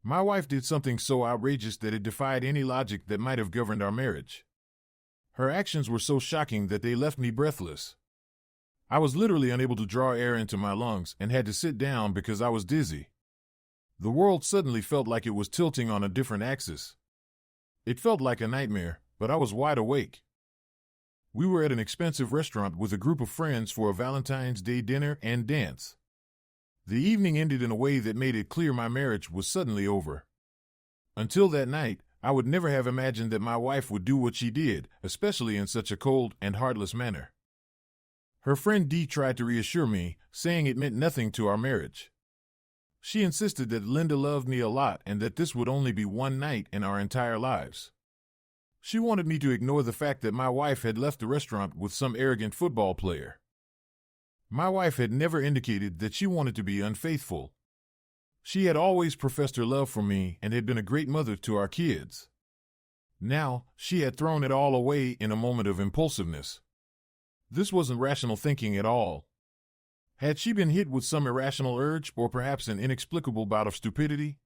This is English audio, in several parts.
My wife did something so outrageous that it defied any logic that might have governed our marriage. Her actions were so shocking that they left me breathless. I was literally unable to draw air into my lungs and had to sit down because I was dizzy. The world suddenly felt like it was tilting on a different axis. It felt like a nightmare, but I was wide awake. We were at an expensive restaurant with a group of friends for a Valentine's Day dinner and dance. The evening ended in a way that made it clear my marriage was suddenly over. Until that night, I would never have imagined that my wife would do what she did, especially in such a cold and heartless manner. Her friend Dee tried to reassure me, saying it meant nothing to our marriage. She insisted that Linda loved me a lot and that this would only be one night in our entire lives. She wanted me to ignore the fact that my wife had left the restaurant with some arrogant football player. My wife had never indicated that she wanted to be unfaithful. She had always professed her love for me and had been a great mother to our kids. Now, she had thrown it all away in a moment of impulsiveness. This wasn't rational thinking at all. Had she been hit with some irrational urge or perhaps an inexplicable bout of stupidity?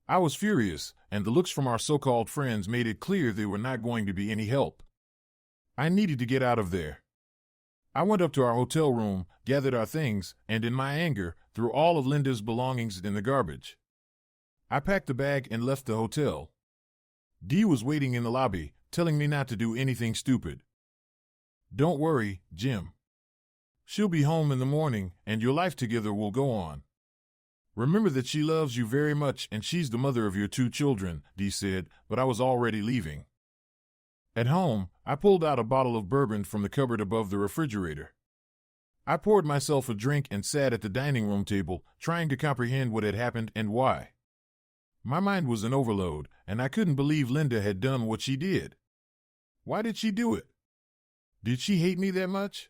I was furious, and the looks from our so-called friends made it clear they were not going to be any help. I needed to get out of there. I went up to our hotel room, gathered our things, and in my anger, threw all of Linda's belongings in the garbage. I packed the bag and left the hotel. Dee was waiting in the lobby, telling me not to do anything stupid. "Don't worry, Jim. She'll be home in the morning, and your life together will go on. Remember that she loves you very much and she's the mother of your 2 children," Dee said, but I was already leaving. At home, I pulled out a bottle of bourbon from the cupboard above the refrigerator. I poured myself a drink and sat at the dining room table, trying to comprehend what had happened and why. My mind was in overload, and I couldn't believe Linda had done what she did. Why did she do it? Did she hate me that much?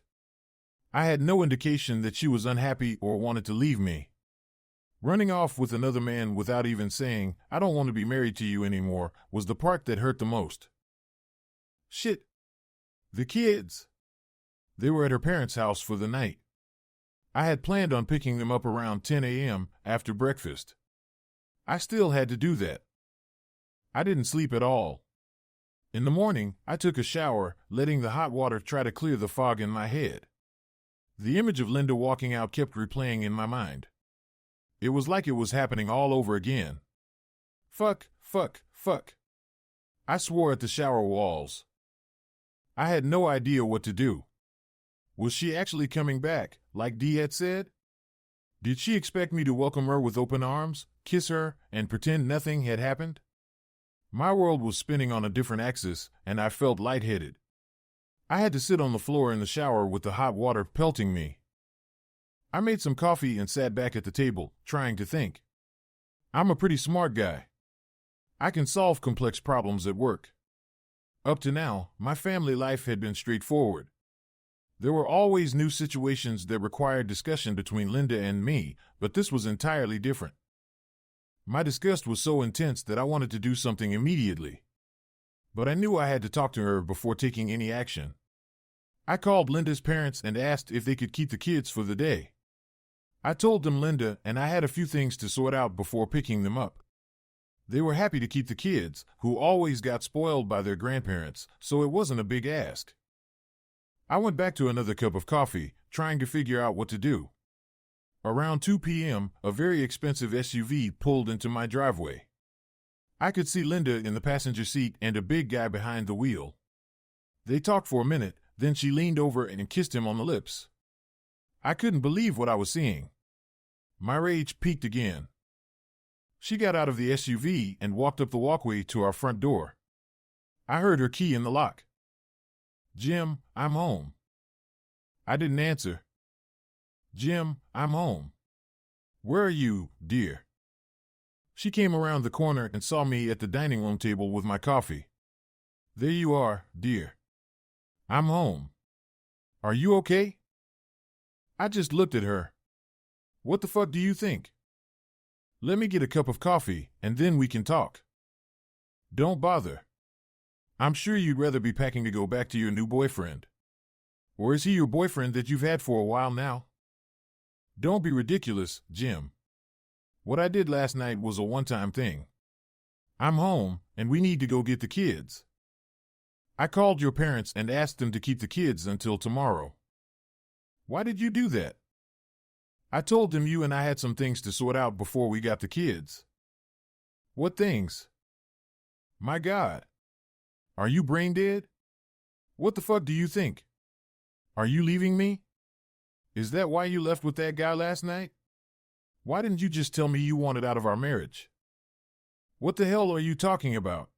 I had no indication that she was unhappy or wanted to leave me. Running off with another man without even saying, "I don't want to be married to you anymore," was the part that hurt the most. Shit. The kids. They were at her parents' house for the night. I had planned on picking them up around 10 a.m. after breakfast. I still had to do that. I didn't sleep at all. In the morning, I took a shower, letting the hot water try to clear the fog in my head. The image of Linda walking out kept replaying in my mind. It was like it was happening all over again. Fuck, fuck, fuck. I swore at the shower walls. I had no idea what to do. Was she actually coming back, like Dee had said? Did she expect me to welcome her with open arms, kiss her, and pretend nothing had happened? My world was spinning on a different axis, and I felt lightheaded. I had to sit on the floor in the shower with the hot water pelting me. I made some coffee and sat back at the table, trying to think. I'm a pretty smart guy. I can solve complex problems at work. Up to now, my family life had been straightforward. There were always new situations that required discussion between Linda and me, but this was entirely different. My disgust was so intense that I wanted to do something immediately. But I knew I had to talk to her before taking any action. I called Linda's parents and asked if they could keep the kids for the day. I told them Linda and I had a few things to sort out before picking them up. They were happy to keep the kids, who always got spoiled by their grandparents, so it wasn't a big ask. I went back to another cup of coffee, trying to figure out what to do. Around 2 p.m., a very expensive SUV pulled into my driveway. I could see Linda in the passenger seat and a big guy behind the wheel. They talked for a minute, then she leaned over and kissed him on the lips. I couldn't believe what I was seeing. My rage peaked again. She got out of the SUV and walked up the walkway to our front door. I heard her key in the lock. "Jim, I'm home." I didn't answer. "Jim, I'm home. Where are you, dear?" She came around the corner and saw me at the dining room table with my coffee. "There you are, dear. I'm home. Are you okay?" I just looked at her. "What the fuck do you think? Let me get a cup of coffee, and then we can talk." "Don't bother. I'm sure you'd rather be packing to go back to your new boyfriend. Or is he your boyfriend that you've had for a while now? Don't be ridiculous, Jim. What I did last night was a one-time thing. I'm home, and we need to go get the kids. I called your parents and asked them to keep the kids until tomorrow. Why did you do that? I told them you and I had some things to sort out before we got the kids. What things? My God. Are you brain dead? What the fuck do you think? Are you leaving me? Is that why you left with that guy last night? Why didn't you just tell me you wanted out of our marriage? What the hell are you talking about?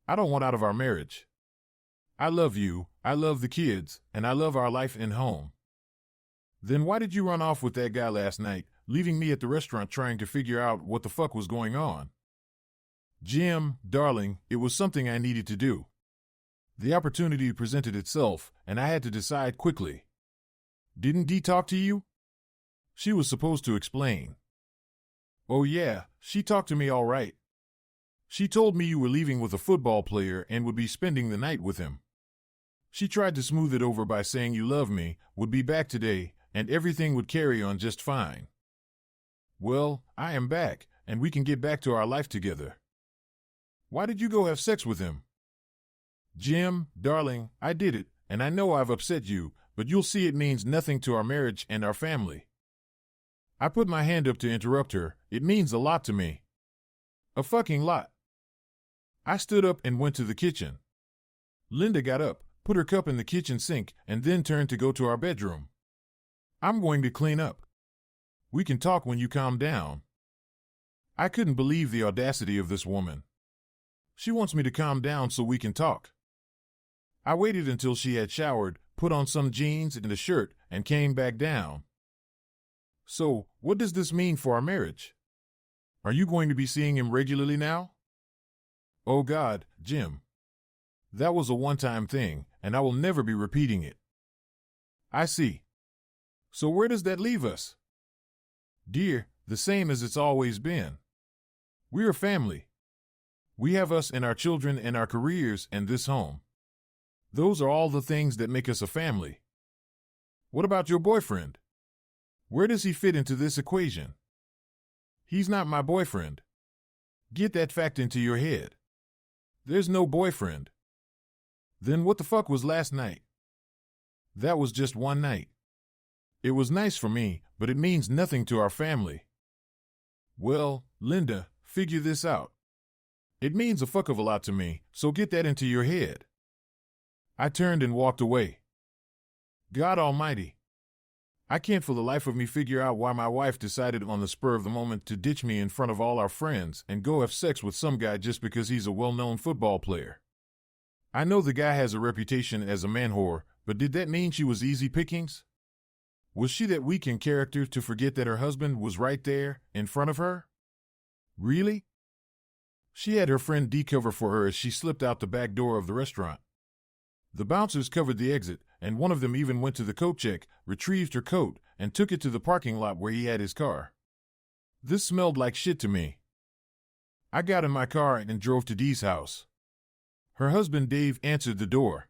I don't want out of our marriage. I love you, I love the kids, and I love our life and home. Then why did you run off with that guy last night, leaving me at the restaurant trying to figure out what the fuck was going on? Jim, darling, it was something I needed to do. The opportunity presented itself, and I had to decide quickly. Didn't Dee talk to you? She was supposed to explain. Oh yeah, she talked to me all right. She told me you were leaving with a football player and would be spending the night with him. She tried to smooth it over by saying you love me, would be back today, and everything would carry on just fine. Well, I am back, and we can get back to our life together. Why did you go have sex with him? Jim, darling, I did it, and I know I've upset you, but you'll see it means nothing to our marriage and our family. I put my hand up to interrupt her. It means a lot to me. A fucking lot. I stood up and went to the kitchen. Linda got up, put her cup in the kitchen sink, and then turned to go to our bedroom. I'm going to clean up. We can talk when you calm down. I couldn't believe the audacity of this woman. She wants me to calm down so we can talk. I waited until she had showered, put on some jeans and a shirt, and came back down. So, what does this mean for our marriage? Are you going to be seeing him regularly now? Oh God, Jim. That was a one-time thing, and I will never be repeating it. I see. So where does that leave us? Dear, the same as it's always been. We're a family. We have us and our children and our careers and this home. Those are all the things that make us a family. What about your boyfriend? Where does he fit into this equation? He's not my boyfriend. Get that fact into your head. There's no boyfriend. Then what the fuck was last night? That was just one night. It was nice for me, but it means nothing to our family. Well, Linda, figure this out. It means a fuck of a lot to me, so get that into your head. I turned and walked away. God Almighty. I can't for the life of me figure out why my wife decided on the spur of the moment to ditch me in front of all our friends and go have sex with some guy just because he's a well-known football player. I know the guy has a reputation as a man-whore, but did that mean she was easy pickings? Was she that weak in character to forget that her husband was right there, in front of her? Really? She had her friend Dee cover for her as she slipped out the back door of the restaurant. The bouncers covered the exit, and one of them even went to the coat check, retrieved her coat, and took it to the parking lot where he had his car. This smelled like shit to me. I got in my car and drove to Dee's house. Her husband Dave answered the door.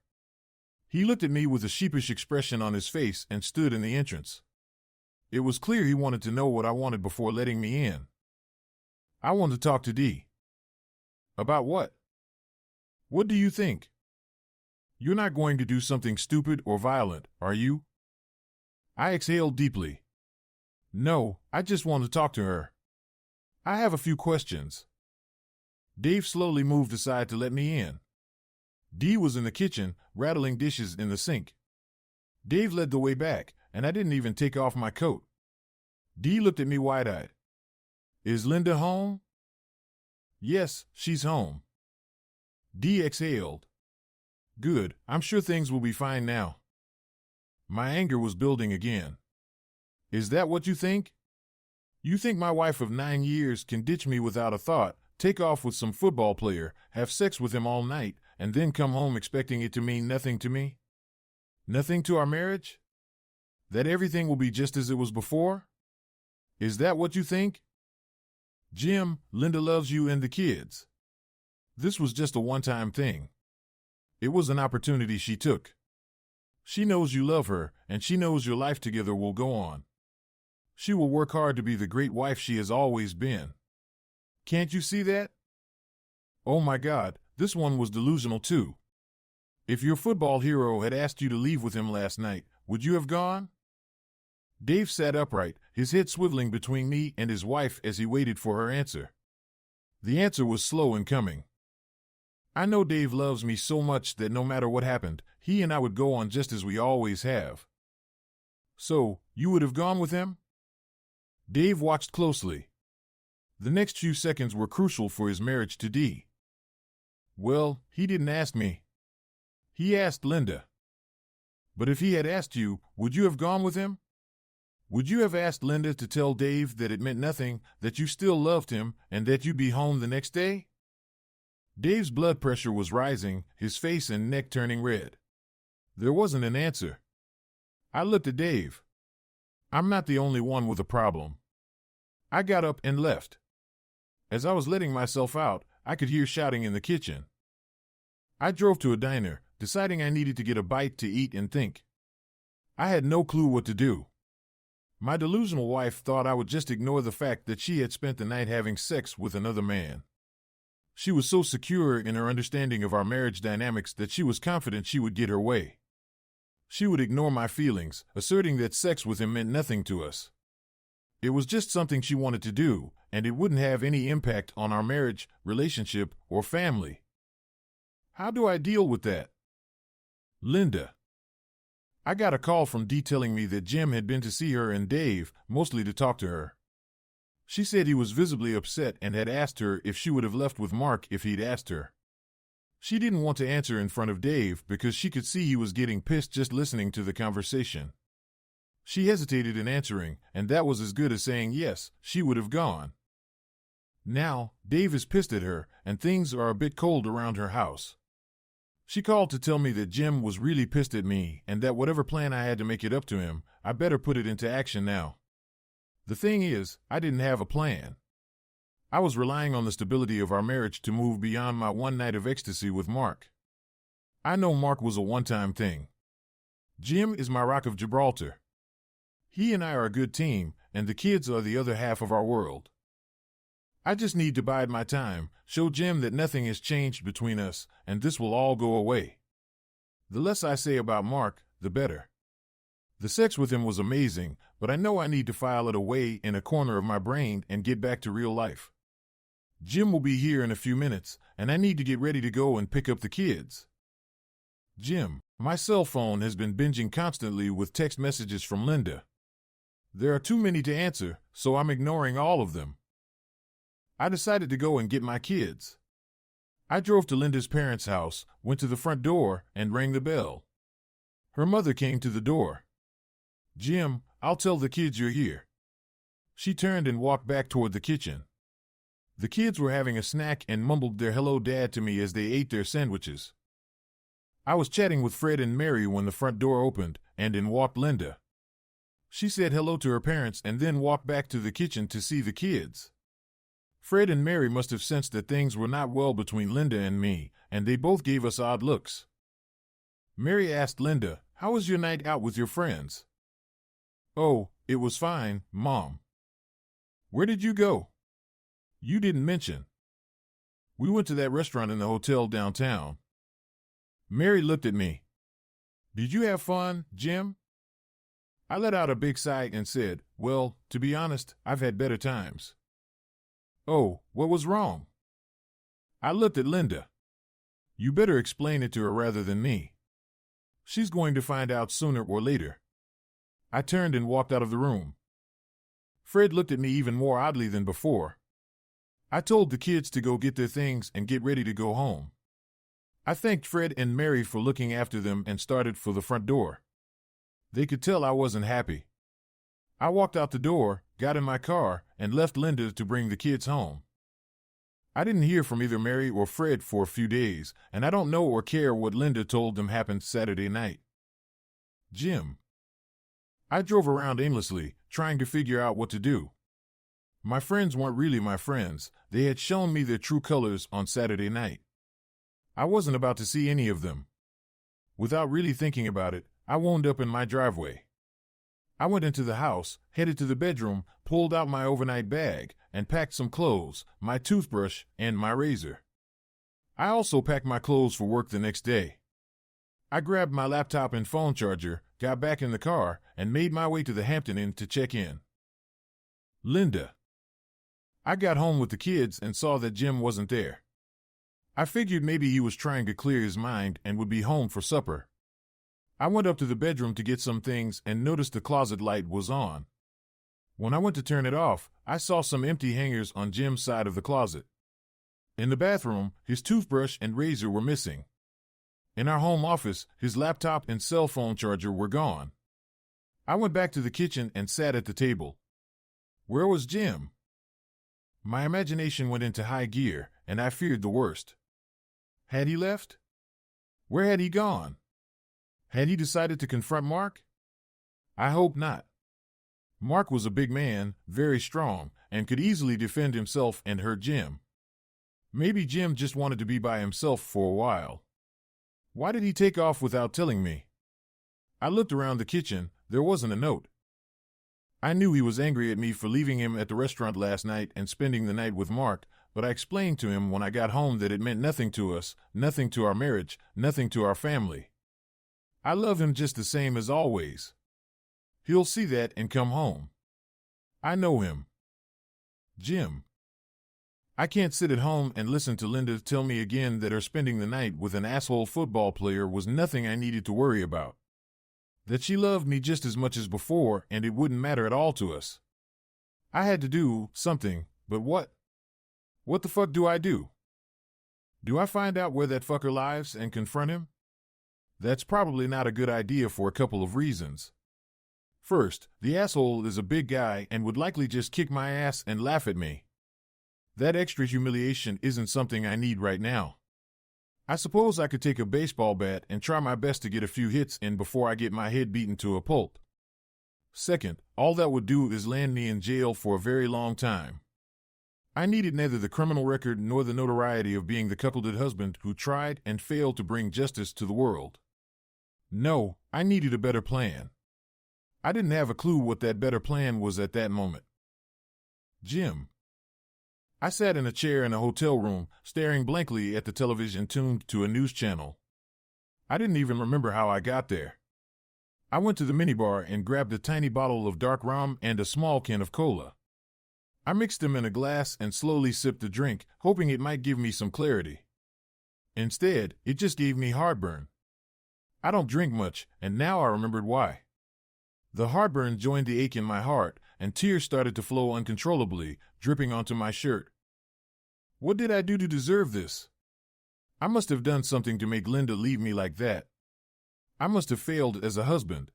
He looked at me with a sheepish expression on his face and stood in the entrance. It was clear he wanted to know what I wanted before letting me in. I wanted to talk to Dee. About what? What do you think? You're not going to do something stupid or violent, are you? I exhaled deeply. No, I just want to talk to her. I have a few questions. Dave slowly moved aside to let me in. Dee was in the kitchen, rattling dishes in the sink. Dave led the way back, and I didn't even take off my coat. Dee looked at me wide-eyed. Is Linda home? Yes, she's home. Dee exhaled. Good, I'm sure things will be fine now. My anger was building again. Is that what you think? You think my wife of 9 years can ditch me without a thought, take off with some football player, have sex with him all night, and then come home expecting it to mean nothing to me? Nothing to our marriage? That everything will be just as it was before? Is that what you think? Jim, Linda loves you and the kids. This was just a one-time thing. It was an opportunity she took. She knows you love her, and she knows your life together will go on. She will work hard to be the great wife she has always been. Can't you see that? Oh my God, this one was delusional too. If your football hero had asked you to leave with him last night, would you have gone? Dave sat upright, his head swiveling between me and his wife as he waited for her answer. The answer was slow in coming. I know Dave loves me so much that no matter what happened, he and I would go on just as we always have. So, you would have gone with him? Dave watched closely. The next few seconds were crucial for his marriage to Dee. Well, he didn't ask me. He asked Linda. But if he had asked you, would you have gone with him? Would you have asked Linda to tell Dave that it meant nothing, that you still loved him, and that you'd be home the next day? Dave's blood pressure was rising, his face and neck turning red. There wasn't an answer. I looked at Dave. I'm not the only one with a problem. I got up and left. As I was letting myself out, I could hear shouting in the kitchen. I drove to a diner, deciding I needed to get a bite to eat and think. I had no clue what to do. My delusional wife thought I would just ignore the fact that she had spent the night having sex with another man. She was so secure in her understanding of our marriage dynamics that she was confident she would get her way. She would ignore my feelings, asserting that sex with him meant nothing to us. It was just something she wanted to do, and it wouldn't have any impact on our marriage, relationship, or family. How do I deal with that? Linda. I got a call from Dee telling me that Jim had been to see her and Dave, mostly to talk to her. She said he was visibly upset and had asked her if she would have left with Mark if he'd asked her. She didn't want to answer in front of Dave because she could see he was getting pissed just listening to the conversation. She hesitated in answering, and that was as good as saying yes, she would have gone. Now, Dave is pissed at her, and things are a bit cold around her house. She called to tell me that Jim was really pissed at me and that whatever plan I had to make it up to him, I better put it into action now. The thing is, I didn't have a plan. I was relying on the stability of our marriage to move beyond my one night of ecstasy with Mark. I know Mark was a one-time thing. Jim is my rock of Gibraltar. He and I are a good team, and the kids are the other half of our world. I just need to bide my time, show Jim that nothing has changed between us, and this will all go away. The less I say about Mark, the better. The sex with him was amazing, but I know I need to file it away in a corner of my brain and get back to real life. Jim will be here in a few minutes, and I need to get ready to go and pick up the kids. Jim, my cell phone has been binging constantly with text messages from Linda. There are too many to answer, so I'm ignoring all of them. I decided to go and get my kids. I drove to Linda's parents' house, went to the front door, and rang the bell. Her mother came to the door. Jim, I'll tell the kids you're here. She turned and walked back toward the kitchen. The kids were having a snack and mumbled their hello dad to me as they ate their sandwiches. I was chatting with Fred and Mary when the front door opened, and in walked Linda. She said hello to her parents and then walked back to the kitchen to see the kids. Fred and Mary must have sensed that things were not well between Linda and me, and they both gave us odd looks. Mary asked Linda, "How was your night out with your friends?" "Oh, it was fine, Mom." "Where did you go?" "You didn't mention." "We went to that restaurant in the hotel downtown." Mary looked at me. "Did you have fun, Jim?" I let out a big sigh and said, "Well, to be honest, I've had better times." "Oh, what was wrong?" I looked at Linda. "You better explain it to her rather than me. She's going to find out sooner or later." I turned and walked out of the room. Fred looked at me even more oddly than before. I told the kids to go get their things and get ready to go home. I thanked Fred and Mary for looking after them and started for the front door. They could tell I wasn't happy. I walked out the door, got in my car, and left Linda to bring the kids home. I didn't hear from either Mary or Fred for a few days, and I don't know or care what Linda told them happened Saturday night. Jim. I drove around aimlessly, trying to figure out what to do. My friends weren't really my friends. They had shown me their true colors on Saturday night. I wasn't about to see any of them. Without really thinking about it, I wound up in my driveway. I went into the house, headed to the bedroom, pulled out my overnight bag, and packed some clothes, my toothbrush, and my razor. I also packed my clothes for work the next day. I grabbed my laptop and phone charger, got back in the car, and made my way to the Hampton Inn to check in. Linda. I got home with the kids and saw that Jim wasn't there. I figured maybe he was trying to clear his mind and would be home for supper. I went up to the bedroom to get some things and noticed the closet light was on. When I went to turn it off, I saw some empty hangers on Jim's side of the closet. In the bathroom, his toothbrush and razor were missing. In our home office, his laptop and cell phone charger were gone. I went back to the kitchen and sat at the table. Where was Jim? My imagination went into high gear, and I feared the worst. Had he left? Where had he gone? Had he decided to confront Mark? I hope not. Mark was a big man, very strong, and could easily defend himself and hurt Jim. Maybe Jim just wanted to be by himself for a while. Why did he take off without telling me? I looked around the kitchen. There wasn't a note. I knew he was angry at me for leaving him at the restaurant last night and spending the night with Mark, but I explained to him when I got home that it meant nothing to us, nothing to our marriage, nothing to our family. I love him just the same as always. He'll see that and come home. I know him. Jim. I can't sit at home and listen to Linda tell me again that her spending the night with an asshole football player was nothing I needed to worry about. That she loved me just as much as before and it wouldn't matter at all to us. I had to do something, but what? What the fuck do I do? Do I find out where that fucker lives and confront him? That's probably not a good idea for a couple of reasons. First, the asshole is a big guy and would likely just kick my ass and laugh at me. That extra humiliation isn't something I need right now. I suppose I could take a baseball bat and try my best to get a few hits in before I get my head beaten to a pulp. Second, all that would do is land me in jail for a very long time. I needed neither the criminal record nor the notoriety of being the cuckolded husband who tried and failed to bring justice to the world. No, I needed a better plan. I didn't have a clue what that better plan was at that moment. Jim. I sat in a chair in a hotel room, staring blankly at the television tuned to a news channel. I didn't even remember how I got there. I went to the minibar and grabbed a tiny bottle of dark rum and a small can of cola. I mixed them in a glass and slowly sipped the drink, hoping it might give me some clarity. Instead, it just gave me heartburn. I don't drink much, and now I remembered why. The heartburn joined the ache in my heart, and tears started to flow uncontrollably, dripping onto my shirt. What did I do to deserve this? I must have done something to make Linda leave me like that. I must have failed as a husband.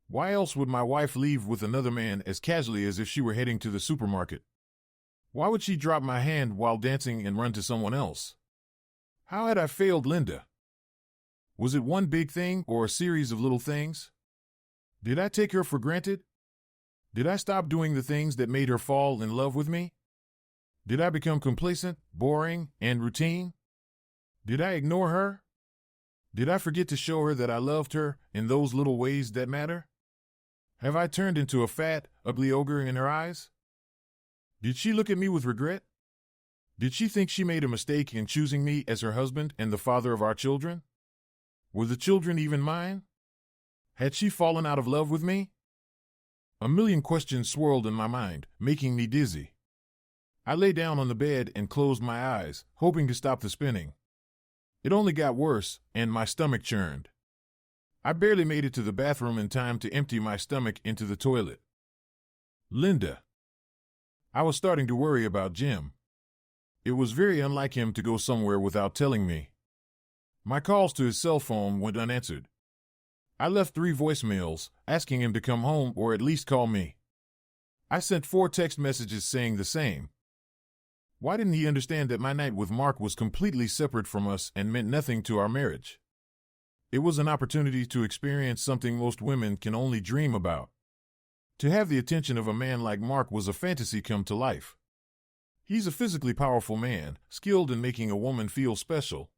Why else would my wife leave with another man as casually as if she were heading to the supermarket? Why would she drop my hand while dancing and run to someone else? How had I failed Linda? Was it one big thing or a series of little things? Did I take her for granted? Did I stop doing the things that made her fall in love with me? Did I become complacent, boring, and routine? Did I ignore her? Did I forget to show her that I loved her in those little ways that matter? Have I turned into a fat, ugly ogre in her eyes? Did she look at me with regret? Did she think she made a mistake in choosing me as her husband and the father of our children? Were the children even mine? Had she fallen out of love with me? A million questions swirled in my mind, making me dizzy. I lay down on the bed and closed my eyes, hoping to stop the spinning. It only got worse, and my stomach churned. I barely made it to the bathroom in time to empty my stomach into the toilet. Linda. I was starting to worry about Jim. It was very unlike him to go somewhere without telling me. My calls to his cell phone went unanswered. I left 3 voicemails, asking him to come home or at least call me. I sent 4 text messages saying the same. Why didn't he understand that my night with Mark was completely separate from us and meant nothing to our marriage? It was an opportunity to experience something most women can only dream about. To have the attention of a man like Mark was a fantasy come to life. He's a physically powerful man, skilled in making a woman feel special.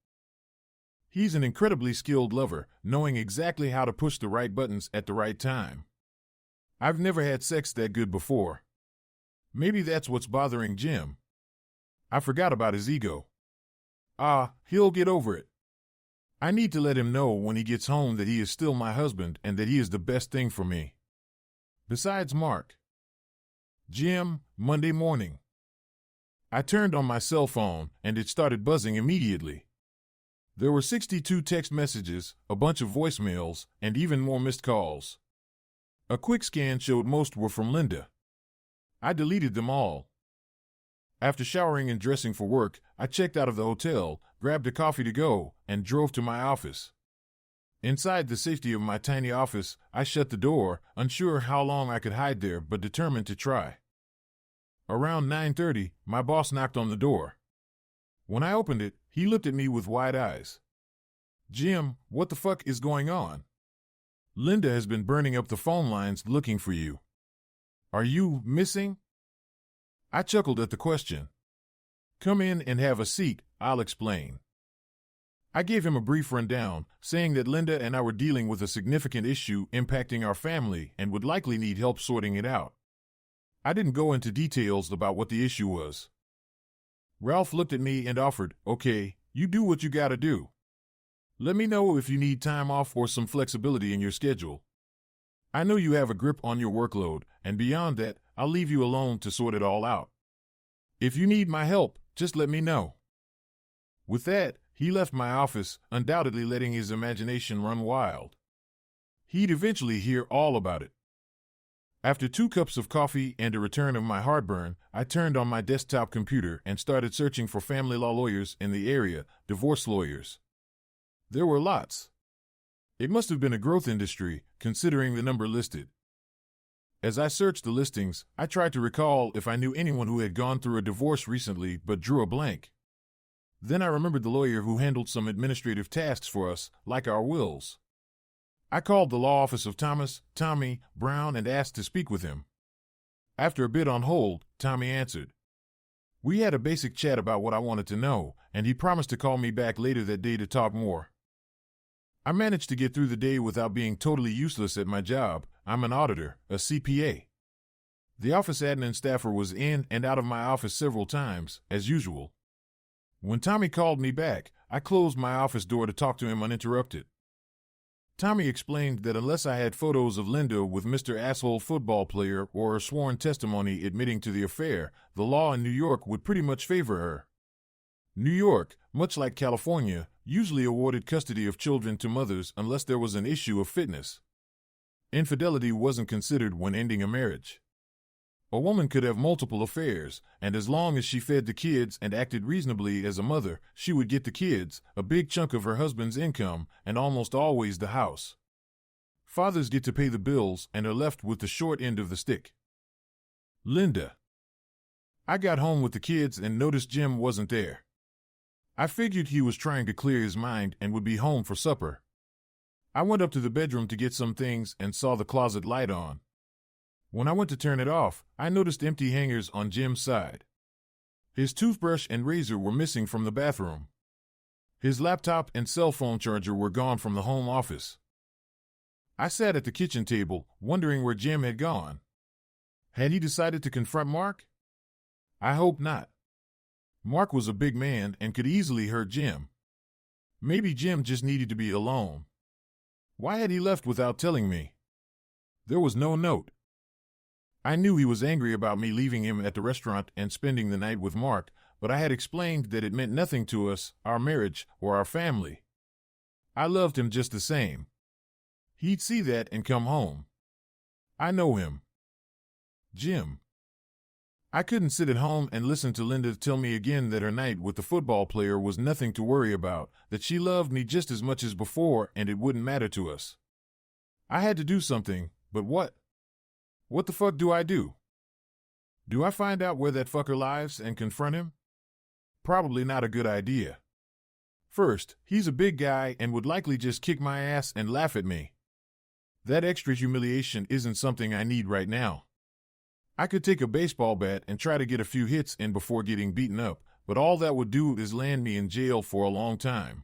He's an incredibly skilled lover, knowing exactly how to push the right buttons at the right time. I've never had sex that good before. Maybe that's what's bothering Jim. I forgot about his ego. He'll get over it. I need to let him know when he gets home that he is still my husband and that he is the best thing for me. Besides Mark. Jim, Monday morning. I turned on my cell phone and it started buzzing immediately. There were 62 text messages, a bunch of voicemails, and even more missed calls. A quick scan showed most were from Linda. I deleted them all. After showering and dressing for work, I checked out of the hotel, grabbed a coffee to go, and drove to my office. Inside the safety of my tiny office, I shut the door, unsure how long I could hide there but determined to try. Around 9:30, my boss knocked on the door. When I opened it, he looked at me with wide eyes. "Jim, what the fuck is going on? Linda has been burning up the phone lines looking for you. Are you missing?" I chuckled at the question. "Come in and have a seat, I'll explain." I gave him a brief rundown, saying that Linda and I were dealing with a significant issue impacting our family and would likely need help sorting it out. I didn't go into details about what the issue was. Ralph looked at me and offered, "Okay, you do what you gotta do. Let me know if you need time off or some flexibility in your schedule. I know you have a grip on your workload, and beyond that, I'll leave you alone to sort it all out. If you need my help, just let me know." With that, he left my office, undoubtedly letting his imagination run wild. He'd eventually hear all about it. After 2 cups of coffee and a return of my heartburn, I turned on my desktop computer and started searching for family law lawyers in the area, divorce lawyers. There were lots. It must have been a growth industry, considering the number listed. As I searched the listings, I tried to recall if I knew anyone who had gone through a divorce recently but drew a blank. Then I remembered the lawyer who handled some administrative tasks for us, like our wills. I called the law office of Tommy Brown and asked to speak with him. After a bit on hold, Tommy answered. We had a basic chat about what I wanted to know, and he promised to call me back later that day to talk more. I managed to get through the day without being totally useless at my job. I'm an auditor, a CPA. The office admin staffer was in and out of my office several times, as usual. When Tommy called me back, I closed my office door to talk to him uninterrupted. Tommy explained that unless I had photos of Linda with Mr. Asshole football player or a sworn testimony admitting to the affair, the law in New York would pretty much favor her. New York, much like California, usually awarded custody of children to mothers unless there was an issue of fitness. Infidelity wasn't considered when ending a marriage. A woman could have multiple affairs, and as long as she fed the kids and acted reasonably as a mother, she would get the kids, a big chunk of her husband's income, and almost always the house. Fathers get to pay the bills and are left with the short end of the stick. Linda. I got home with the kids and noticed Jim wasn't there. I figured he was trying to clear his mind and would be home for supper. I went up to the bedroom to get some things and saw the closet light on. When I went to turn it off, I noticed empty hangers on Jim's side. His toothbrush and razor were missing from the bathroom. His laptop and cell phone charger were gone from the home office. I sat at the kitchen table, wondering where Jim had gone. Had he decided to confront Mark? I hope not. Mark was a big man and could easily hurt Jim. Maybe Jim just needed to be alone. Why had he left without telling me? There was no note. I knew he was angry about me leaving him at the restaurant and spending the night with Mark, but I had explained that it meant nothing to us, our marriage, or our family. I loved him just the same. He'd see that and come home. I know him. Jim. I couldn't sit at home and listen to Linda tell me again that her night with the football player was nothing to worry about, that she loved me just as much as before and it wouldn't matter to us. I had to do something, but what? What the fuck do I do? Do I find out where that fucker lives and confront him? Probably not a good idea. First, he's a big guy and would likely just kick my ass and laugh at me. That extra humiliation isn't something I need right now. I could take a baseball bat and try to get a few hits in before getting beaten up, but all that would do is land me in jail for a long time.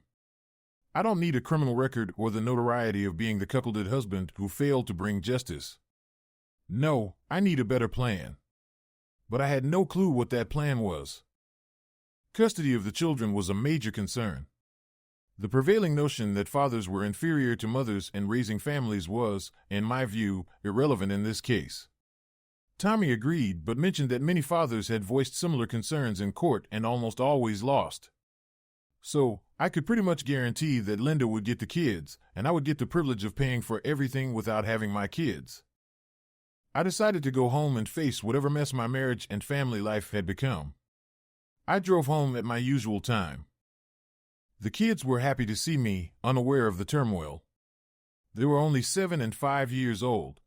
I don't need a criminal record or the notoriety of being the cuckolded husband who failed to bring justice. No, I need a better plan. But I had no clue what that plan was. Custody of the children was a major concern. The prevailing notion that fathers were inferior to mothers in raising families was, in my view, irrelevant in this case. Tommy agreed, but mentioned that many fathers had voiced similar concerns in court and almost always lost. So, I could pretty much guarantee that Linda would get the kids, and I would get the privilege of paying for everything without having my kids. I decided to go home and face whatever mess my marriage and family life had become. I drove home at my usual time. The kids were happy to see me, unaware of the turmoil. They were only 7 and 5 years old.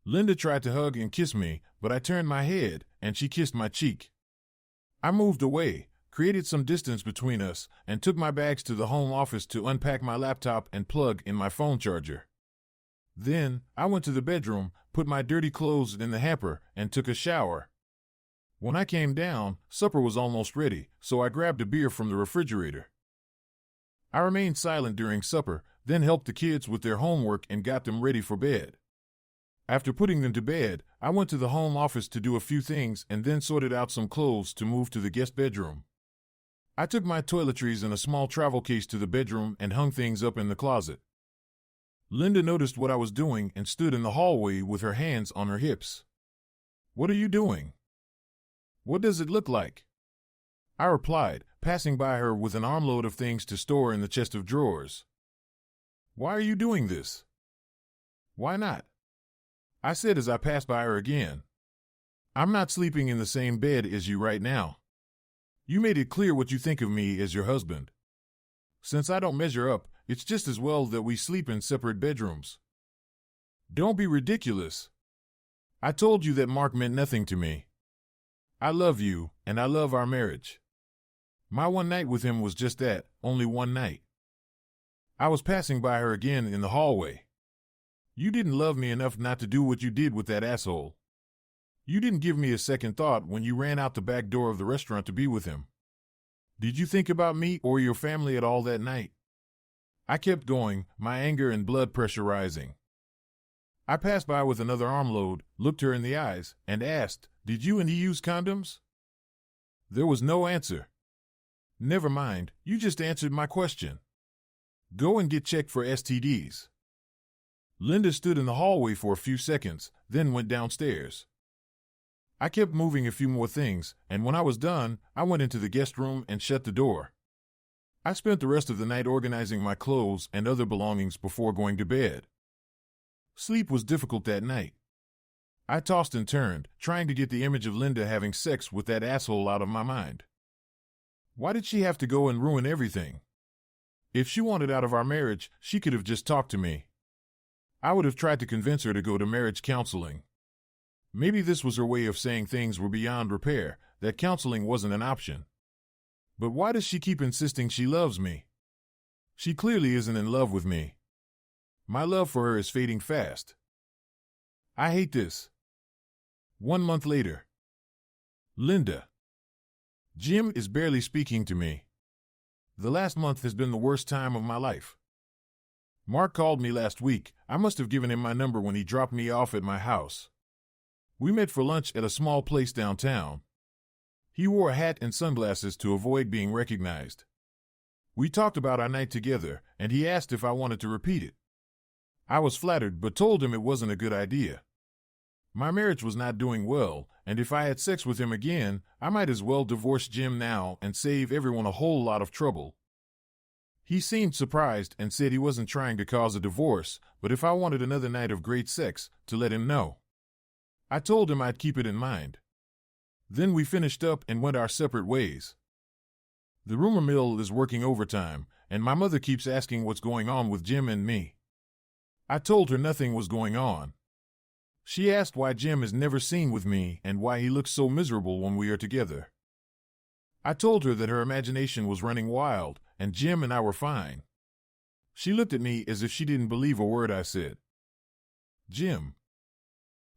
Linda tried to hug and kiss me, but I turned my head, and she kissed my cheek. I moved away, created some distance between us, and took my bags to the home office to unpack my laptop and plug in my phone charger. Then, I went to the bedroom, put my dirty clothes in the hamper, and took a shower. When I came down, supper was almost ready, so I grabbed a beer from the refrigerator. I remained silent during supper, then helped the kids with their homework and got them ready for bed. After putting them to bed, I went to the home office to do a few things and then sorted out some clothes to move to the guest bedroom. I took my toiletries in a small travel case to the bedroom and hung things up in the closet. Linda noticed what I was doing and stood in the hallway with her hands on her hips. "What are you doing? What does it look like?" I replied, passing by her with an armload of things to store in the chest of drawers. "Why are you doing this?" "Why not?" I said as I passed by her again. "I'm not sleeping in the same bed as you right now. You made it clear what you think of me as your husband. Since I don't measure up, it's just as well that we sleep in separate bedrooms." "Don't be ridiculous. I told you that Mark meant nothing to me. I love you, and I love our marriage. My one night with him was just that, only one night." I was passing by her again in the hallway. "You didn't love me enough not to do what you did with that asshole. You didn't give me a second thought when you ran out the back door of the restaurant to be with him. Did you think about me or your family at all that night?" I kept going, my anger and blood pressure rising. I passed by with another armload, looked her in the eyes, and asked, "Did you and he use condoms?" There was no answer. "Never mind, you just answered my question. Go and get checked for STDs." Linda stood in the hallway for a few seconds, then went downstairs. I kept moving a few more things, and when I was done, I went into the guest room and shut the door. I spent the rest of the night organizing my clothes and other belongings before going to bed. Sleep was difficult that night. I tossed and turned, trying to get the image of Linda having sex with that asshole out of my mind. Why did she have to go and ruin everything? If she wanted out of our marriage, she could have just talked to me. I would have tried to convince her to go to marriage counseling. Maybe this was her way of saying things were beyond repair, that counseling wasn't an option. But why does she keep insisting she loves me? She clearly isn't in love with me. My love for her is fading fast. I hate this. 1 month later. Linda. Jim is barely speaking to me. The last month has been the worst time of my life. Mark called me last week. I must have given him my number when he dropped me off at my house. We met for lunch at a small place downtown. He wore a hat and sunglasses to avoid being recognized. We talked about our night together, and he asked if I wanted to repeat it. I was flattered, but told him it wasn't a good idea. My marriage was not doing well, and if I had sex with him again, I might as well divorce Jim now and save everyone a whole lot of trouble. He seemed surprised and said he wasn't trying to cause a divorce, but if I wanted another night of great sex, to let him know. I told him I'd keep it in mind. Then we finished up and went our separate ways. The rumor mill is working overtime, and my mother keeps asking what's going on with Jim and me. I told her nothing was going on. She asked why Jim is never seen with me and why he looks so miserable when we are together. I told her that her imagination was running wild, and Jim and I were fine. She looked at me as if she didn't believe a word I said. Jim.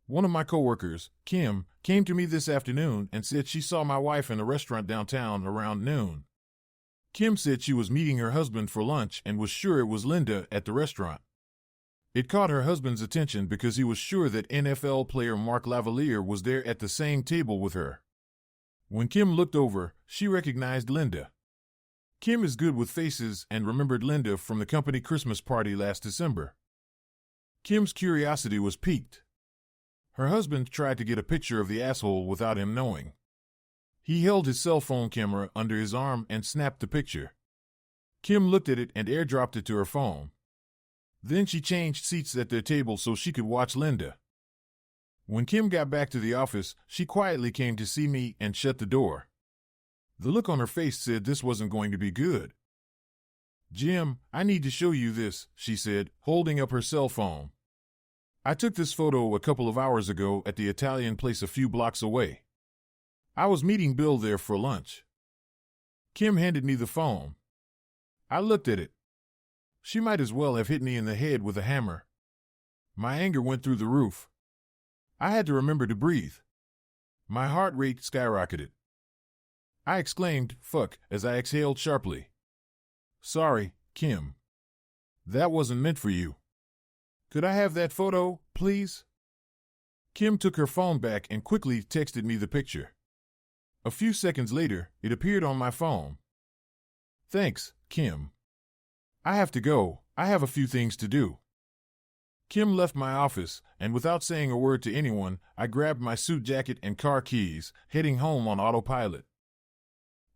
One of my coworkers, Kim, came to me this afternoon and said she saw my wife in a restaurant downtown around noon. Kim said she was meeting her husband for lunch and was sure it was Linda at the restaurant. It caught her husband's attention because he was sure that NFL player Mark Lavalier was there at the same table with her. When Kim looked over, she recognized Linda. Kim is good with faces and remembered Linda from the company Christmas party last December. Kim's curiosity was piqued. Her husband tried to get a picture of the asshole without him knowing. He held his cell phone camera under his arm and snapped the picture. Kim looked at it and airdropped it to her phone. Then she changed seats at their table so she could watch Linda. When Kim got back to the office, she quietly came to see me and shut the door. The look on her face said this wasn't going to be good. "Jim, I need to show you this," she said, holding up her cell phone. "I took this photo a couple of hours ago at the Italian place a few blocks away. I was meeting Bill there for lunch." Kim handed me the phone. I looked at it. She might as well have hit me in the head with a hammer. My anger went through the roof. I had to remember to breathe. My heart rate skyrocketed. I exclaimed, "Fuck," as I exhaled sharply. "Sorry, Kim. That wasn't meant for you. Could I have that photo, please?" Kim took her phone back and quickly texted me the picture. A few seconds later, it appeared on my phone. "Thanks, Kim. I have to go. I have a few things to do." Kim left my office, and without saying a word to anyone, I grabbed my suit jacket and car keys, heading home on autopilot.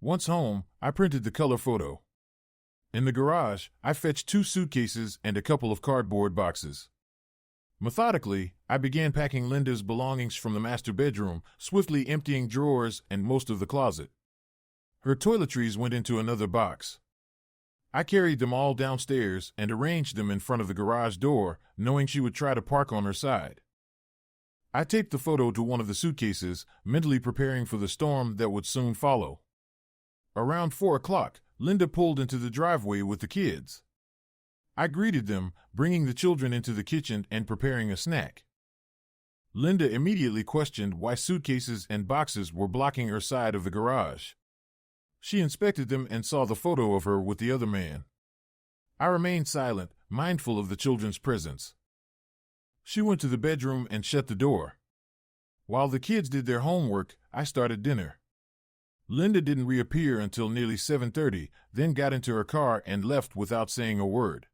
Once home, I printed the color photo. In the garage, I fetched 2 suitcases and a couple of cardboard boxes. Methodically, I began packing Linda's belongings from the master bedroom, swiftly emptying drawers and most of the closet. Her toiletries went into another box. I carried them all downstairs and arranged them in front of the garage door, knowing she would try to park on her side. I taped the photo to one of the suitcases, mentally preparing for the storm that would soon follow. Around 4 o'clock, Linda pulled into the driveway with the kids. I greeted them, bringing the children into the kitchen and preparing a snack. Linda immediately questioned why suitcases and boxes were blocking her side of the garage. She inspected them and saw the photo of her with the other man. I remained silent, mindful of the children's presence. She went to the bedroom and shut the door. While the kids did their homework, I started dinner. Linda didn't reappear until nearly 7:30, then got into her car and left without saying a word.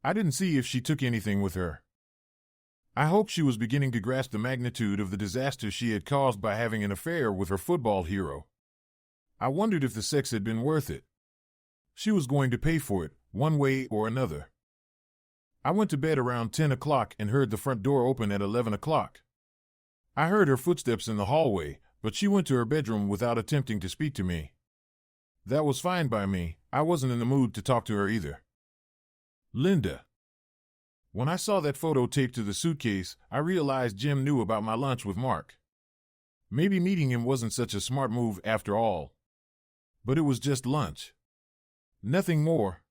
I didn't see if she took anything with her. I hoped she was beginning to grasp the magnitude of the disaster she had caused by having an affair with her football hero. I wondered if the sex had been worth it. She was going to pay for it, one way or another. I went to bed around 10 o'clock and heard the front door open at 11 o'clock. I heard her footsteps in the hallway, but she went to her bedroom without attempting to speak to me. That was fine by me. I wasn't in the mood to talk to her either. Linda. When I saw that photo taped to the suitcase, I realized Jim knew about my lunch with Mark. Maybe meeting him wasn't such a smart move after all. But it was just lunch. Nothing more.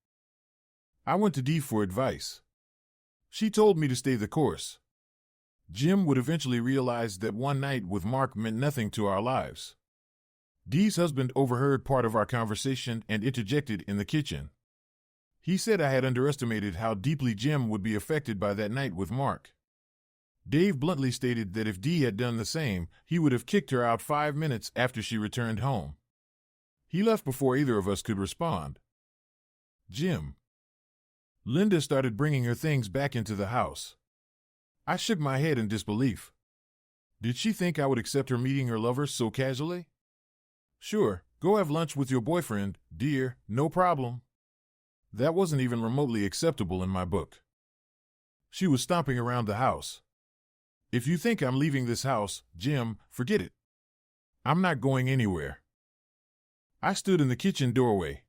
I went to Dee for advice. She told me to stay the course. Jim would eventually realize that one night with Mark meant nothing to our lives. Dee's husband overheard part of our conversation and interjected in the kitchen. He said I had underestimated how deeply Jim would be affected by that night with Mark. Dave bluntly stated that if Dee had done the same, he would have kicked her out 5 minutes after she returned home. He left before either of us could respond. Jim. Linda started bringing her things back into the house. I shook my head in disbelief. Did she think I would accept her meeting her lover so casually? Sure, go have lunch with your boyfriend, dear, no problem. That wasn't even remotely acceptable in my book. She was stomping around the house. If you think I'm leaving this house, Jim, forget it. I'm not going anywhere. I stood in the kitchen doorway.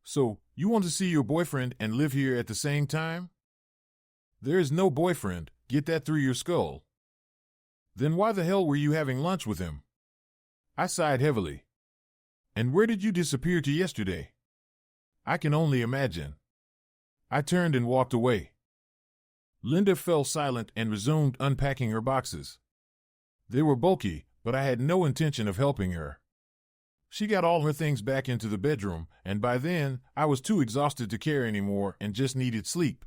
So, you want to see your boyfriend and live here at the same time? There is no boyfriend, get that through your skull. Then why the hell were you having lunch with him? I sighed heavily. And where did you disappear to yesterday? I can only imagine. I turned and walked away. Linda fell silent and resumed unpacking her boxes. They were bulky, but I had no intention of helping her. She got all her things back into the bedroom, and by then, I was too exhausted to care anymore and just needed sleep.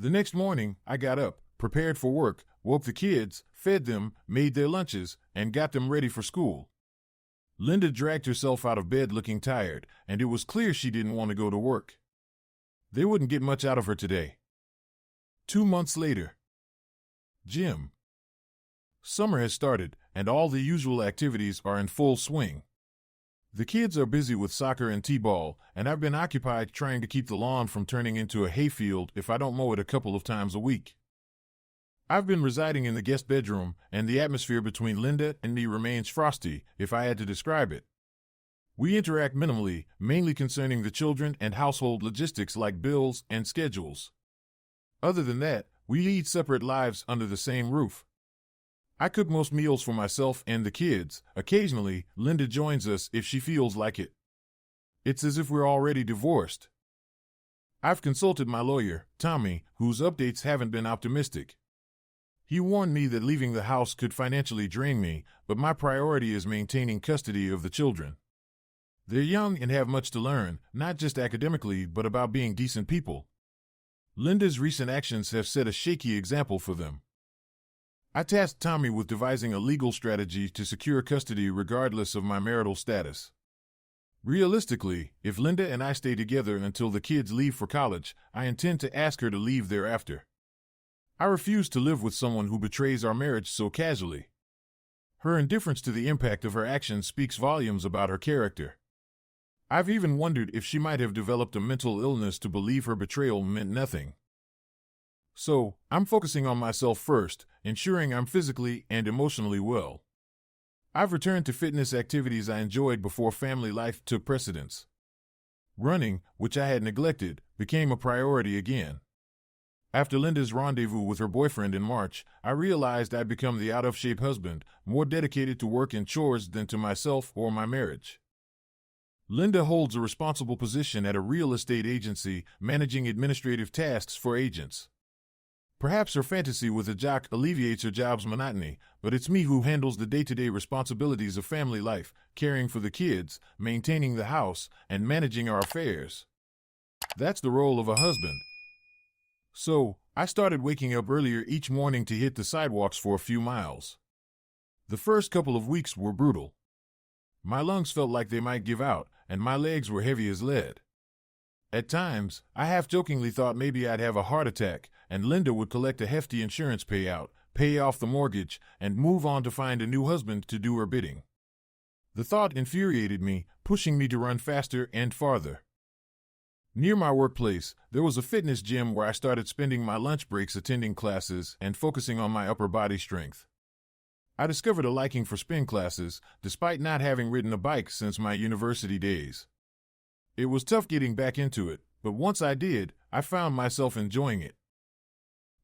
The next morning, I got up, prepared for work, woke the kids, fed them, made their lunches, and got them ready for school. Linda dragged herself out of bed looking tired, and it was clear she didn't want to go to work. They wouldn't get much out of her today. 2 months later. Gym. Summer has started, and all the usual activities are in full swing. The kids are busy with soccer and t-ball, and I've been occupied trying to keep the lawn from turning into a hayfield if I don't mow it a couple of times a week. I've been residing in the guest bedroom, and the atmosphere between Linda and me remains frosty, if I had to describe it. We interact minimally, mainly concerning the children and household logistics like bills and schedules. Other than that, we lead separate lives under the same roof. I cook most meals for myself and the kids. Occasionally, Linda joins us if she feels like it. It's as if we're already divorced. I've consulted my lawyer, Tommy, whose updates haven't been optimistic. He warned me that leaving the house could financially drain me, but my priority is maintaining custody of the children. They're young and have much to learn, not just academically, but about being decent people. Linda's recent actions have set a shaky example for them. I tasked Tommy with devising a legal strategy to secure custody regardless of my marital status. Realistically, if Linda and I stay together until the kids leave for college, I intend to ask her to leave thereafter. I refuse to live with someone who betrays our marriage so casually. Her indifference to the impact of her actions speaks volumes about her character. I've even wondered if she might have developed a mental illness to believe her betrayal meant nothing. So, I'm focusing on myself first, ensuring I'm physically and emotionally well. I've returned to fitness activities I enjoyed before family life took precedence. Running, which I had neglected, became a priority again. After Linda's rendezvous with her boyfriend in March, I realized I'd become the out-of-shape husband, more dedicated to work and chores than to myself or my marriage. Linda holds a responsible position at a real estate agency, managing administrative tasks for agents. Perhaps her fantasy with a jock alleviates her job's monotony, but it's me who handles the day-to-day responsibilities of family life, caring for the kids, maintaining the house, and managing our affairs. That's the role of a husband. So, I started waking up earlier each morning to hit the sidewalks for a few miles. The first couple of weeks were brutal. My lungs felt like they might give out, and my legs were heavy as lead. At times, I half-jokingly thought maybe I'd have a heart attack, and Linda would collect a hefty insurance payout, pay off the mortgage, and move on to find a new husband to do her bidding. The thought infuriated me, pushing me to run faster and farther. Near my workplace, there was a fitness gym where I started spending my lunch breaks attending classes and focusing on my upper body strength. I discovered a liking for spin classes, despite not having ridden a bike since my university days. It was tough getting back into it, but once I did, I found myself enjoying it.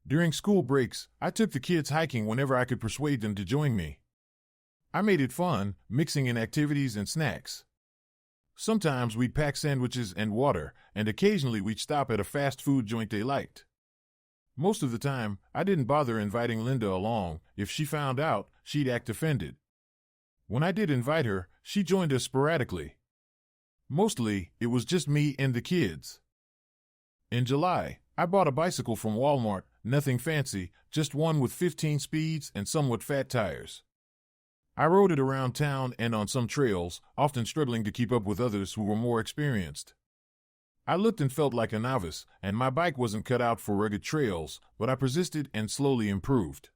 During school breaks, I took the kids hiking whenever I could persuade them to join me. I made it fun, mixing in activities and snacks. Sometimes we'd pack sandwiches and water, and occasionally we'd stop at a fast food joint they liked. Most of the time, I didn't bother inviting Linda along. If she found out, she'd act offended. When I did invite her, she joined us sporadically. Mostly, it was just me and the kids. In July, I bought a bicycle from Walmart, nothing fancy, just one with 15 speeds and somewhat fat tires. I rode it around town and on some trails, often struggling to keep up with others who were more experienced. I looked and felt like a novice, and my bike wasn't cut out for rugged trails, but I persisted and slowly improved.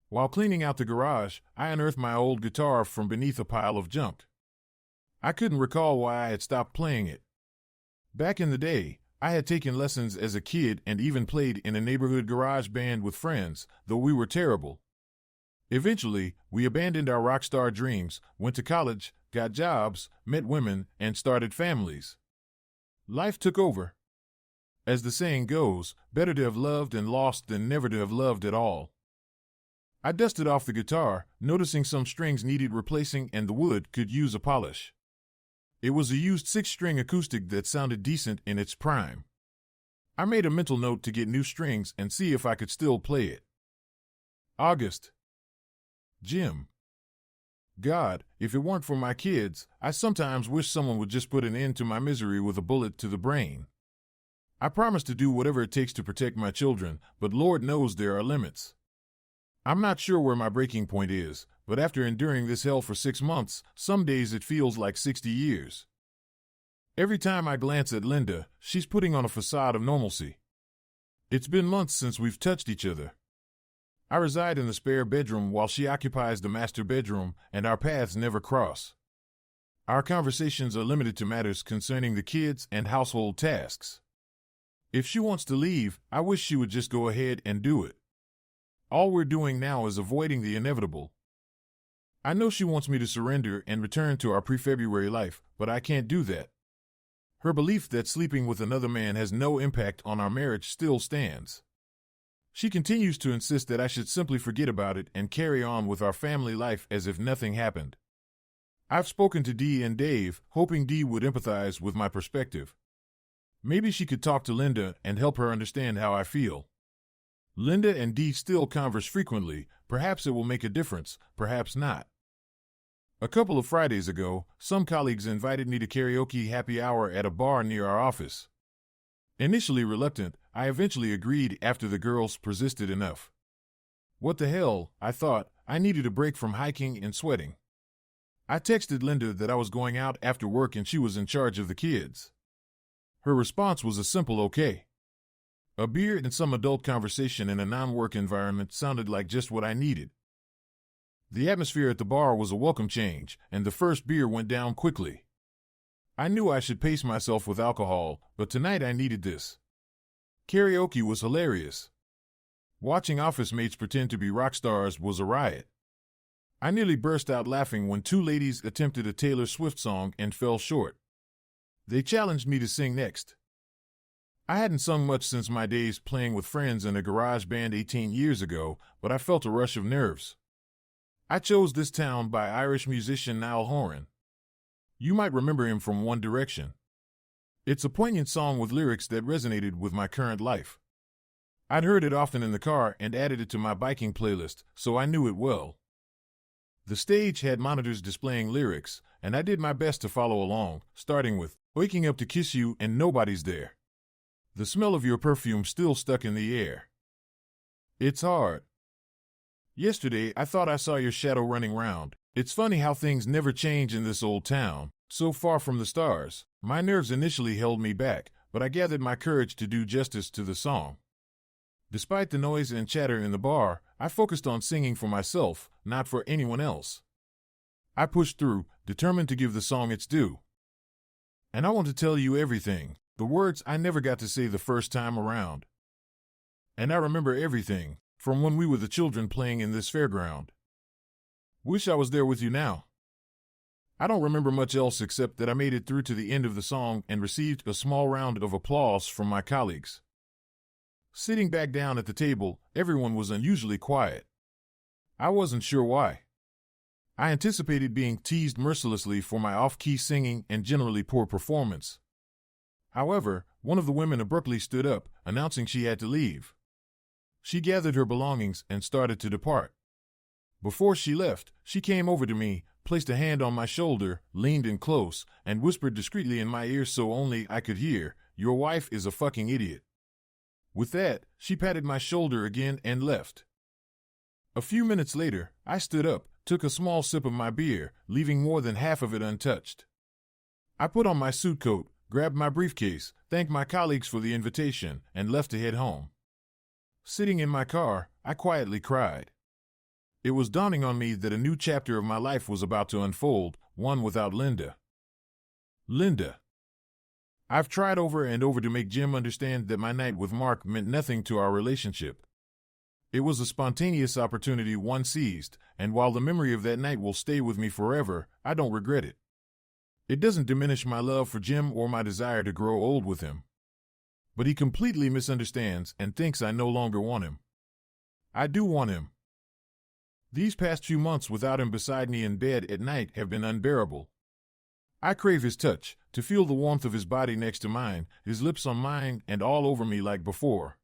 While cleaning out the garage, I unearthed my old guitar from beneath a pile of junk. I couldn't recall why I had stopped playing it. Back in the day, I had taken lessons as a kid and even played in a neighborhood garage band with friends, though we were terrible. Eventually, we abandoned our rock star dreams, went to college, got jobs, met women, and started families. Life took over. As the saying goes, better to have loved and lost than never to have loved at all. I dusted off the guitar, noticing some strings needed replacing and the wood could use a polish. It was a used 6-string acoustic that sounded decent in its prime. I made a mental note to get new strings and see if I could still play it. August. Gym. God, if it weren't for my kids, I sometimes wish someone would just put an end to my misery with a bullet to the brain. I promise to do whatever it takes to protect my children, but Lord knows there are limits. I'm not sure where my breaking point is, but after enduring this hell for 6 months, some days it feels like 60 years. Every time I glance at Linda, she's putting on a facade of normalcy. It's been months since we've touched each other. I reside in the spare bedroom while she occupies the master bedroom, and our paths never cross. Our conversations are limited to matters concerning the kids and household tasks. If she wants to leave, I wish she would just go ahead and do it. All we're doing now is avoiding the inevitable. I know she wants me to surrender and return to our pre-February life, but I can't do that. Her belief that sleeping with another man has no impact on our marriage still stands. She continues to insist that I should simply forget about it and carry on with our family life as if nothing happened. I've spoken to Dee and Dave, hoping Dee would empathize with my perspective. Maybe she could talk to Linda and help her understand how I feel. Linda and Dee still converse frequently. Perhaps it will make a difference, perhaps not. A couple of Fridays ago, some colleagues invited me to karaoke happy hour at a bar near our office. Initially reluctant, I eventually agreed after the girls persisted enough. What the hell, I thought. I needed a break from hiking and sweating. I texted Linda that I was going out after work and she was in charge of the kids. Her response was a simple okay. A beer and some adult conversation in a non-work environment sounded like just what I needed. The atmosphere at the bar was a welcome change, and the first beer went down quickly. I knew I should pace myself with alcohol, but tonight I needed this. Karaoke was hilarious. Watching office mates pretend to be rock stars was a riot. I nearly burst out laughing when 2 ladies attempted a Taylor Swift song and fell short. They challenged me to sing next. I hadn't sung much since my days playing with friends in a garage band 18 years ago, but I felt a rush of nerves. I chose This Town by Irish musician Niall Horan. You might remember him from One Direction. It's a poignant song with lyrics that resonated with my current life. I'd heard it often in the car and added it to my biking playlist, so I knew it well. The stage had monitors displaying lyrics, and I did my best to follow along, starting with, "Waking up to kiss you and nobody's there. The smell of your perfume still stuck in the air. It's hard. Yesterday I thought I saw your shadow running round. It's funny how things never change in this old town, so far from the stars." My nerves initially held me back, but I gathered my courage to do justice to the song. Despite the noise and chatter in the bar, I focused on singing for myself, not for anyone else. I pushed through, determined to give the song its due. And I want to tell you everything, the words I never got to say the first time around. And I remember everything, from when we were the children playing in this fairground. Wish I was there with you now. I don't remember much else except that I made it through to the end of the song and received a small round of applause from my colleagues. Sitting back down at the table, everyone was unusually quiet. I wasn't sure why. I anticipated being teased mercilessly for my off-key singing and generally poor performance. However, one of the women abruptly stood up, announcing she had to leave. She gathered her belongings and started to depart. Before she left, she came over to me, placed a hand on my shoulder, leaned in close, and whispered discreetly in my ear so only I could hear, "Your wife is a fucking idiot." With that, she patted my shoulder again and left. A few minutes later, I stood up, took a small sip of my beer, leaving more than half of it untouched. I put on my suit coat, grabbed my briefcase, thanked my colleagues for the invitation, and left to head home. Sitting in my car, I quietly cried. It was dawning on me that a new chapter of my life was about to unfold, one without Linda. Linda. I've tried over and over to make Jim understand that my night with Mark meant nothing to our relationship. It was a spontaneous opportunity one seized, and while the memory of that night will stay with me forever, I don't regret it. It doesn't diminish my love for Jim or my desire to grow old with him. But he completely misunderstands and thinks I no longer want him. I do want him. These past few months without him beside me in bed at night have been unbearable. I crave his touch, to feel the warmth of his body next to mine, his lips on mine and all over me like before.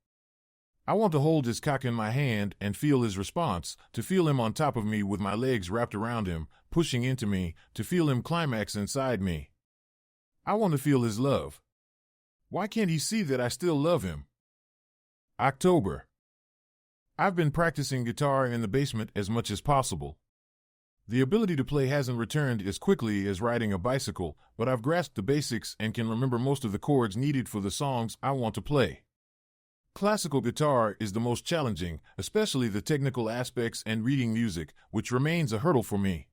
I want to hold his cock in my hand and feel his response, to feel him on top of me with my legs wrapped around him, pushing into me, to feel him climax inside me. I want to feel his love. Why can't he see that I still love him? October. I've been practicing guitar in the basement as much as possible. The ability to play hasn't returned as quickly as riding a bicycle, but I've grasped the basics and can remember most of the chords needed for the songs I want to play. Classical guitar is the most challenging, especially the technical aspects and reading music, which remains a hurdle for me.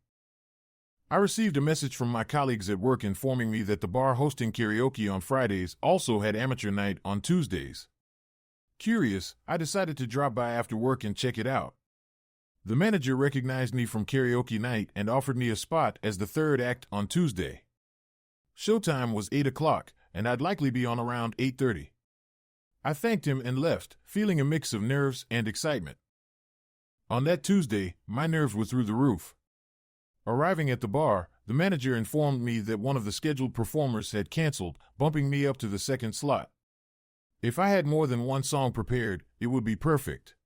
I received a message from my colleagues at work informing me that the bar hosting karaoke on Fridays also had amateur night on Tuesdays. Curious, I decided to drop by after work and check it out. The manager recognized me from karaoke night and offered me a spot as the third act on Tuesday. Showtime was 8 o'clock, and I'd likely be on around 8:30. I thanked him and left, feeling a mix of nerves and excitement. On that Tuesday, my nerves were through the roof. Arriving at the bar, the manager informed me that one of the scheduled performers had canceled, bumping me up to the second slot. If I had more than one song prepared, it would be perfect.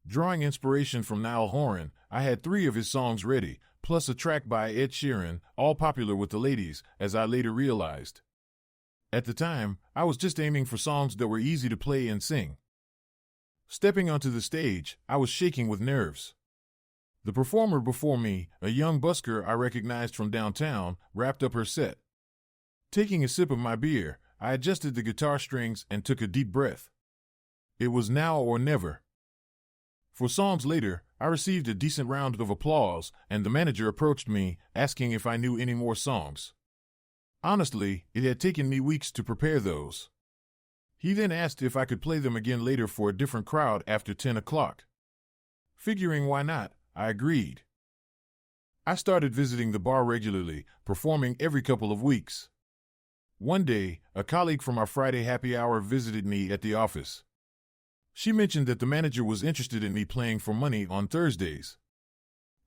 Drawing inspiration from Niall Horan, I had 3 of his songs ready, plus a track by Ed Sheeran, all popular with the ladies, as I later realized. At the time, I was just aiming for songs that were easy to play and sing. Stepping onto the stage, I was shaking with nerves. The performer before me, a young busker I recognized from downtown, wrapped up her set. Taking a sip of my beer, I adjusted the guitar strings and took a deep breath. It was now or never. For songs later, I received a decent round of applause, and the manager approached me, asking if I knew any more songs. Honestly, it had taken me weeks to prepare those. He then asked if I could play them again later for a different crowd after 10 o'clock. Figuring why not, I agreed. I started visiting the bar regularly, performing every couple of weeks. One day, a colleague from our Friday happy hour visited me at the office. She mentioned that the manager was interested in me playing for money on Thursdays.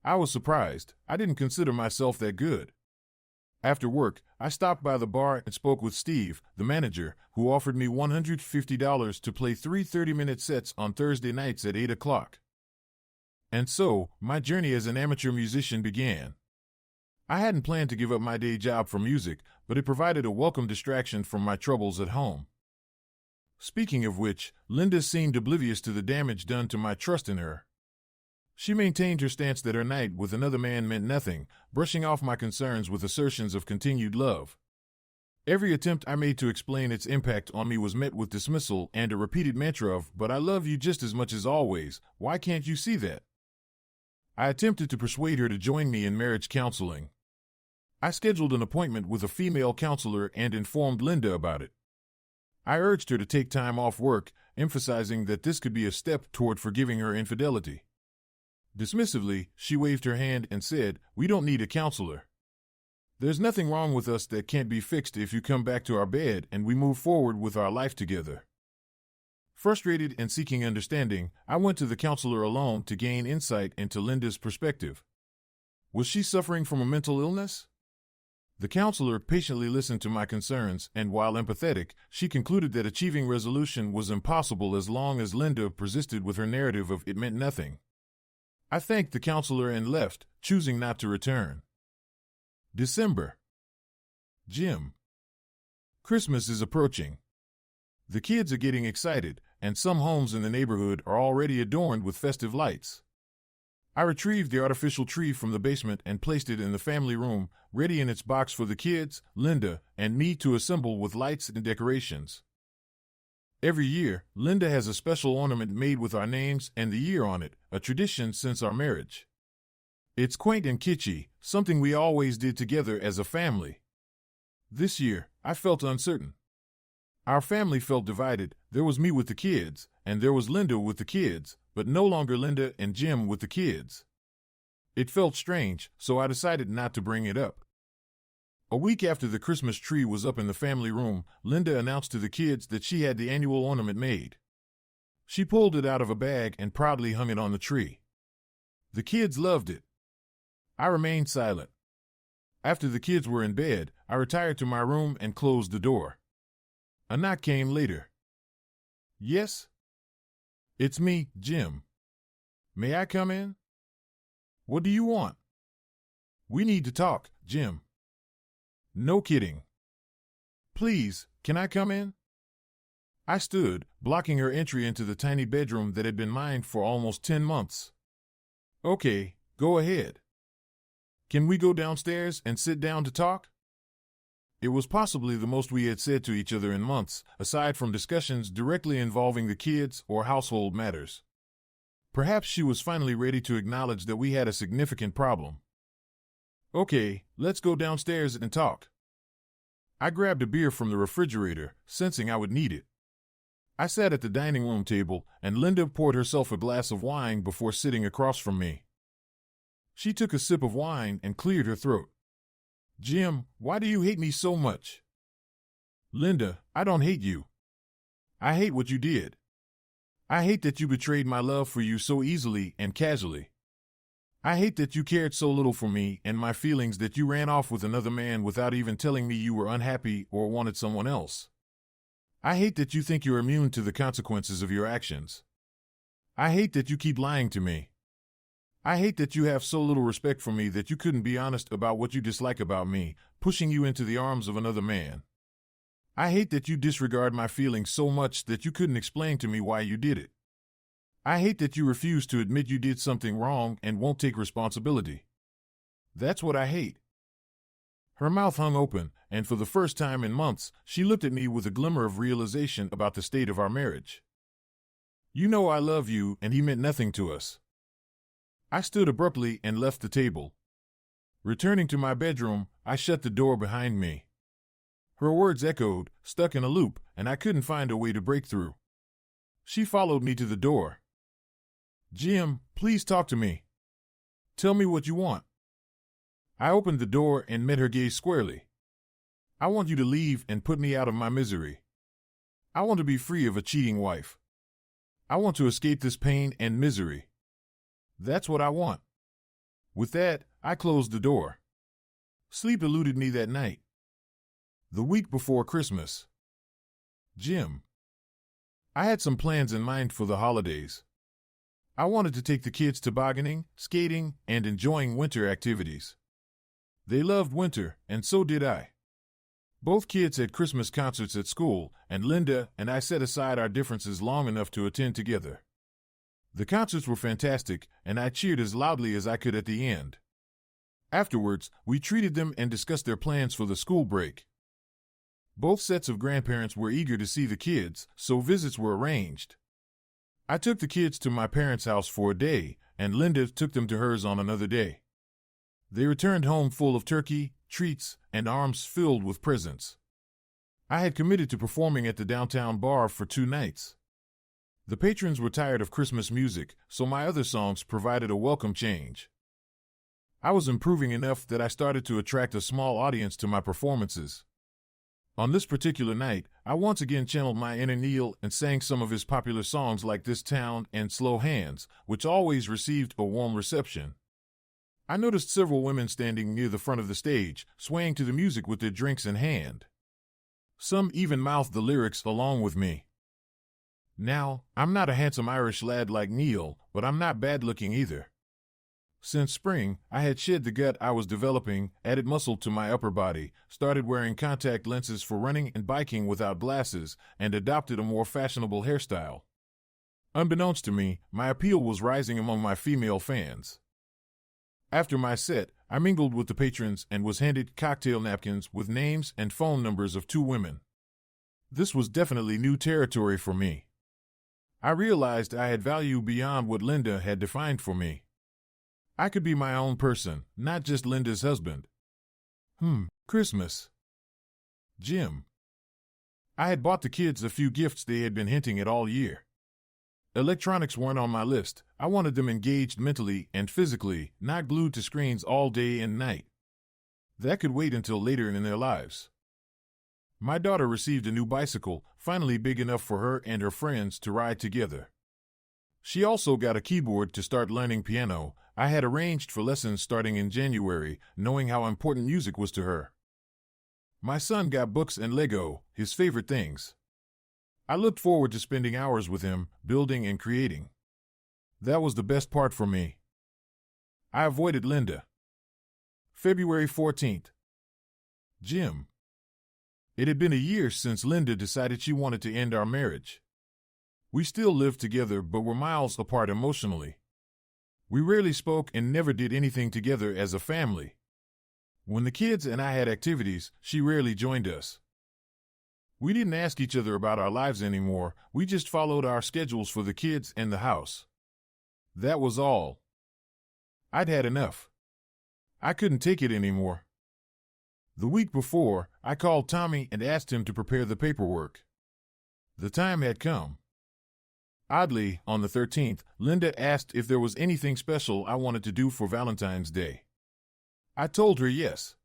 I was surprised. I didn't consider myself that good. After work, I stopped by the bar and spoke with Steve, the manager, who offered me $150 to play 3 30-minute sets on Thursday nights at 8 o'clock. And so, my journey as an amateur musician began. I hadn't planned to give up my day job for music, but it provided a welcome distraction from my troubles at home. Speaking of which, Linda seemed oblivious to the damage done to my trust in her. She maintained her stance that her night with another man meant nothing, brushing off my concerns with assertions of continued love. Every attempt I made to explain its impact on me was met with dismissal and a repeated mantra of, "But I love you just as much as always, why can't you see that?" I attempted to persuade her to join me in marriage counseling. I scheduled an appointment with a female counselor and informed Linda about it. I urged her to take time off work, emphasizing that this could be a step toward forgiving her infidelity. Dismissively, she waved her hand and said, "We don't need a counselor. There's nothing wrong with us that can't be fixed if you come back to our bed and we move forward with our life together." Frustrated and seeking understanding, I went to the counselor alone to gain insight into Linda's perspective. Was she suffering from a mental illness? The counselor patiently listened to my concerns, and while empathetic, she concluded that achieving resolution was impossible as long as Linda persisted with her narrative of it meant nothing. I thanked the counselor and left, choosing not to return. December. Jim. Christmas is approaching. The kids are getting excited, and some homes in the neighborhood are already adorned with festive lights. I retrieved the artificial tree from the basement and placed it in the family room, ready in its box for the kids, Linda, and me to assemble with lights and decorations. Every year, Linda has a special ornament made with our names and the year on it, a tradition since our marriage. It's quaint and kitschy, something we always did together as a family. This year, I felt uncertain. Our family felt divided. There was me with the kids, and there was Linda with the kids, but no longer Linda and Jim with the kids. It felt strange, so I decided not to bring it up. A week after the Christmas tree was up in the family room, Linda announced to the kids that she had the annual ornament made. She pulled it out of a bag and proudly hung it on the tree. The kids loved it. I remained silent. After the kids were in bed, I retired to my room and closed the door. A knock came later. "Yes?" "It's me, Jim. May I come in?" "What do you want?" "We need to talk, Jim." "No kidding." "Please, can I come in?" I stood, blocking her entry into the tiny bedroom that had been mine for almost 10 months. Okay, go ahead. Can we go downstairs and sit down to talk? It was possibly the most we had said to each other in months, aside from discussions directly involving the kids or household matters. Perhaps she was finally ready to acknowledge that we had a significant problem. Okay, let's go downstairs and talk. I grabbed a beer from the refrigerator, sensing I would need it. I sat at the dining room table, and Linda poured herself a glass of wine before sitting across from me. She took a sip of wine and cleared her throat. Jim, why do you hate me so much? Linda, I don't hate you. I hate what you did. I hate that you betrayed my love for you so easily and casually. I hate that you cared so little for me and my feelings that you ran off with another man without even telling me you were unhappy or wanted someone else. I hate that you think you're immune to the consequences of your actions. I hate that you keep lying to me. I hate that you have so little respect for me that you couldn't be honest about what you dislike about me, pushing you into the arms of another man. I hate that you disregard my feelings so much that you couldn't explain to me why you did it. I hate that you refuse to admit you did something wrong and won't take responsibility. That's what I hate. Her mouth hung open, and for the first time in months, she looked at me with a glimmer of realization about the state of our marriage. You know I love you, and he meant nothing to us. I stood abruptly and left the table. Returning to my bedroom, I shut the door behind me. Her words echoed, stuck in a loop, and I couldn't find a way to break through. She followed me to the door. Jim, please talk to me. Tell me what you want. I opened the door and met her gaze squarely. I want you to leave and put me out of my misery. I want to be free of a cheating wife. I want to escape this pain and misery. That's what I want. With that, I closed the door. Sleep eluded me that night. The week before Christmas. Jim. I had some plans in mind for the holidays. I wanted to take the kids tobogganing, skating, and enjoying winter activities. They loved winter, and so did I. Both kids had Christmas concerts at school, and Linda and I set aside our differences long enough to attend together. The concerts were fantastic, and I cheered as loudly as I could at the end. Afterwards, we treated them and discussed their plans for the school break. Both sets of grandparents were eager to see the kids, so visits were arranged. I took the kids to my parents' house for a day, and Linda took them to hers on another day. They returned home full of turkey, treats, and arms filled with presents. I had committed to performing at the downtown bar for 2 nights. The patrons were tired of Christmas music, so my other songs provided a welcome change. I was improving enough that I started to attract a small audience to my performances. On this particular night, I once again channeled my inner Neil and sang some of his popular songs like This Town and Slow Hands, which always received a warm reception. I noticed several women standing near the front of the stage, swaying to the music with their drinks in hand. Some even mouthed the lyrics along with me. Now, I'm not a handsome Irish lad like Neil, but I'm not bad-looking either. Since spring, I had shed the gut I was developing, added muscle to my upper body, started wearing contact lenses for running and biking without glasses, and adopted a more fashionable hairstyle. Unbeknownst to me, my appeal was rising among my female fans. After my set, I mingled with the patrons and was handed cocktail napkins with names and phone numbers of 2 women. This was definitely new territory for me. I realized I had value beyond what Linda had defined for me. I could be my own person, not just Linda's husband. Christmas. Jim. I had bought the kids a few gifts they had been hinting at all year. Electronics weren't on my list. I wanted them engaged mentally and physically, not glued to screens all day and night. That could wait until later in their lives. My daughter received a new bicycle, finally big enough for her and her friends to ride together. She also got a keyboard to start learning piano. I had arranged for lessons starting in January, knowing how important music was to her. My son got books and Lego, his favorite things. I looked forward to spending hours with him, building and creating. That was the best part for me. I avoided Linda. February 14th. Jim. It had been a year since Linda decided she wanted to end our marriage. We still lived together but were miles apart emotionally. We rarely spoke and never did anything together as a family. When the kids and I had activities, she rarely joined us. We didn't ask each other about our lives anymore, we just followed our schedules for the kids and the house. That was all. I'd had enough. I couldn't take it anymore. The week before, I called Tommy and asked him to prepare the paperwork. The time had come. Oddly, on the 13th, Linda asked if there was anything special I wanted to do for Valentine's Day. I told her yes.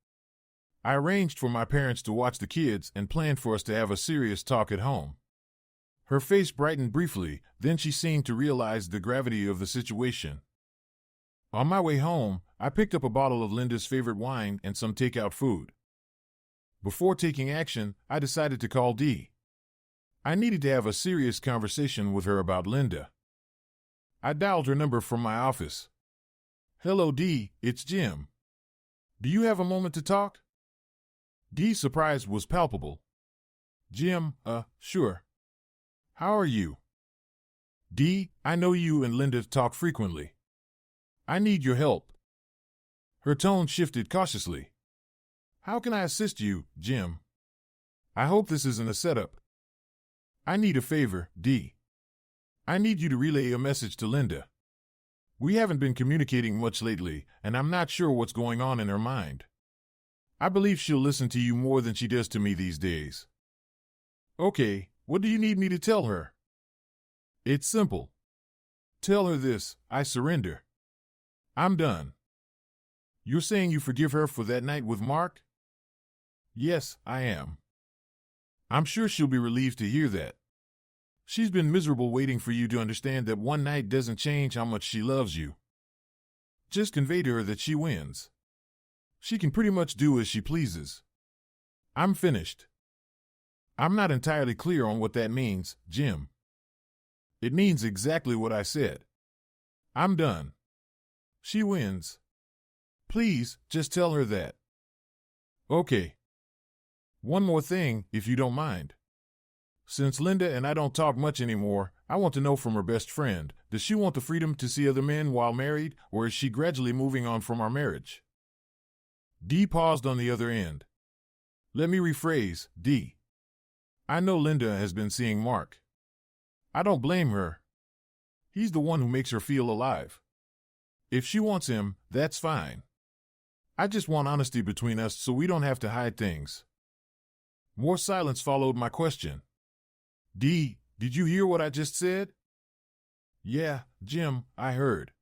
I arranged for my parents to watch the kids and planned for us to have a serious talk at home. Her face brightened briefly, then she seemed to realize the gravity of the situation. On my way home, I picked up a bottle of Linda's favorite wine and some takeout food. Before taking action, I decided to call Dee. I needed to have a serious conversation with her about Linda. I dialed her number from my office. "Hello, Dee, it's Jim. Do you have a moment to talk?" Dee's surprise was palpable. "Jim, sure. How are you?" "Dee, I know you and Linda talk frequently. I need your help." Her tone shifted cautiously. "How can I assist you, Jim? I hope this isn't a setup." "I need a favor, Dee. I need you to relay a message to Linda. We haven't been communicating much lately, and I'm not sure what's going on in her mind. I believe she'll listen to you more than she does to me these days." "Okay, what do you need me to tell her?" "It's simple. Tell her this: I surrender. I'm done." "You're saying you forgive her for that night with Mark?" "Yes, I am." "I'm sure she'll be relieved to hear that. She's been miserable waiting for you to understand that one night doesn't change how much she loves you. Just convey to her that she wins. She can pretty much do as she pleases." "I'm finished." "I'm not entirely clear on what that means, Jim." "It means exactly what I said. I'm done. She wins. Please, just tell her that." "Okay. One more thing, if you don't mind. Since Linda and I don't talk much anymore, I want to know from her best friend, does she want the freedom to see other men while married, or is she gradually moving on from our marriage?" Dee paused on the other end. "Let me rephrase, Dee. I know Linda has been seeing Mark. I don't blame her. He's the one who makes her feel alive. If she wants him, that's fine. I just want honesty between us so we don't have to hide things." More silence followed my question. "Dee, did you hear what I just said?" "Yeah, Jim, I heard.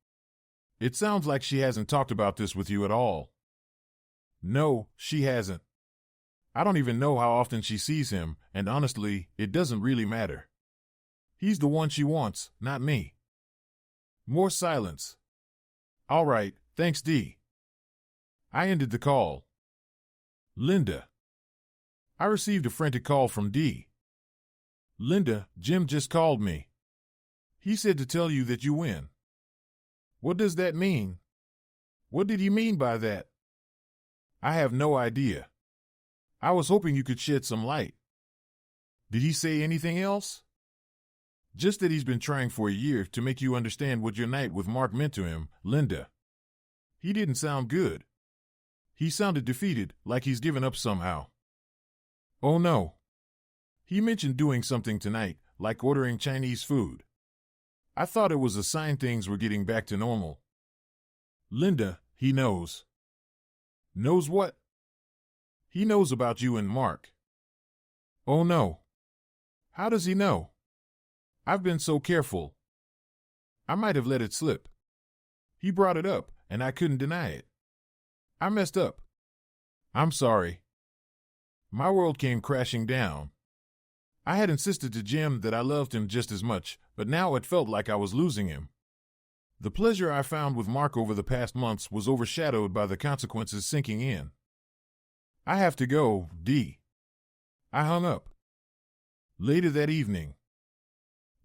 It sounds like she hasn't talked about this with you at all." "No, she hasn't. I don't even know how often she sees him, and honestly, it doesn't really matter. He's the one she wants, not me." More silence. "All right, thanks, Dee." I ended the call. Linda. I received a frantic call from Dee. "Linda, Jim just called me. He said to tell you that you win." "What does that mean? What did he mean by that?" "I have no idea. I was hoping you could shed some light." "Did he say anything else?" "Just that he's been trying for a year to make you understand what your night with Mark meant to him, Linda. He didn't sound good. He sounded defeated, like he's given up somehow." "Oh no. He mentioned doing something tonight, like ordering Chinese food. I thought it was a sign things were getting back to normal." "Linda, he knows." "Knows what?" "He knows about you and Mark." "Oh no. How does he know?" "I've been so careful. I might have let it slip. He brought it up, and I couldn't deny it. I messed up. I'm sorry." My world came crashing down. I had insisted to Jim that I loved him just as much, but now it felt like I was losing him. The pleasure I found with Mark over the past months was overshadowed by the consequences sinking in. "I have to go, Dee." I hung up. Later that evening,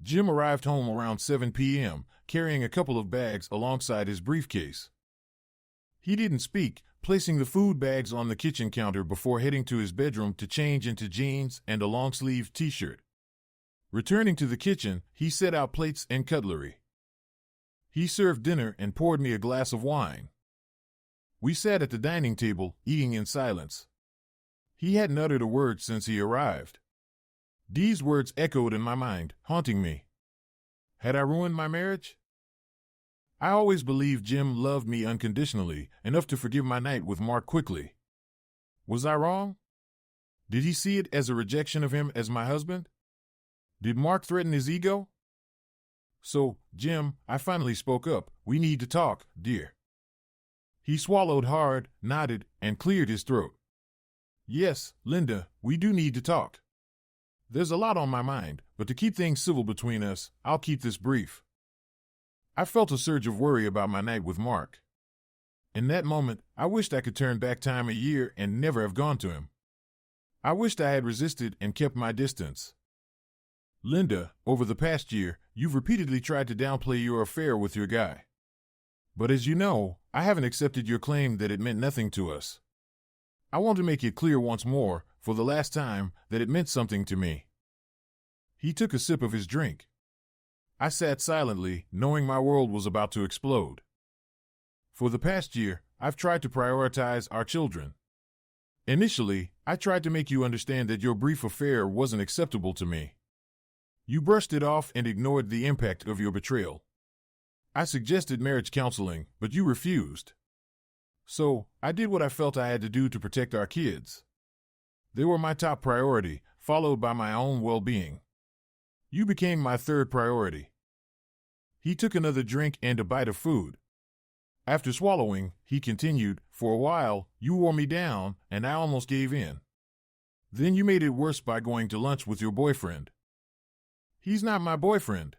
Jim arrived home around 7 p.m., carrying a couple of bags alongside his briefcase. He didn't speak, placing the food bags on the kitchen counter before heading to his bedroom to change into jeans and a long-sleeved t-shirt. Returning to the kitchen, he set out plates and cutlery. He served dinner and poured me a glass of wine. We sat at the dining table, eating in silence. He hadn't uttered a word since he arrived. These words echoed in my mind, haunting me. Had I ruined my marriage? I always believed Jim loved me unconditionally, enough to forgive my night with Mark quickly. Was I wrong? Did he see it as a rejection of him as my husband? Did Mark threaten his ego? So, Jim, I finally spoke up. We need to talk, dear. He swallowed hard, nodded, and cleared his throat. Yes, Linda, we do need to talk. There's a lot on my mind, but to keep things civil between us, I'll keep this brief. I felt a surge of worry about my night with Mark. In that moment, I wished I could turn back time a year and never have gone to him. I wished I had resisted and kept my distance. Linda, over the past year, you've repeatedly tried to downplay your affair with your guy. But as you know, I haven't accepted your claim that it meant nothing to us. I want to make it clear once more, for the last time, that it meant something to me. He took a sip of his drink. I sat silently, knowing my world was about to explode. For the past year, I've tried to prioritize our children. Initially, I tried to make you understand that your brief affair wasn't acceptable to me. You brushed it off and ignored the impact of your betrayal. I suggested marriage counseling, but you refused. So, I did what I felt I had to do to protect our kids. They were my top priority, followed by my own well-being. You became my third priority. He took another drink and a bite of food. After swallowing, he continued, for a while, you wore me down, and I almost gave in. Then you made it worse by going to lunch with your boyfriend. He's not my boyfriend.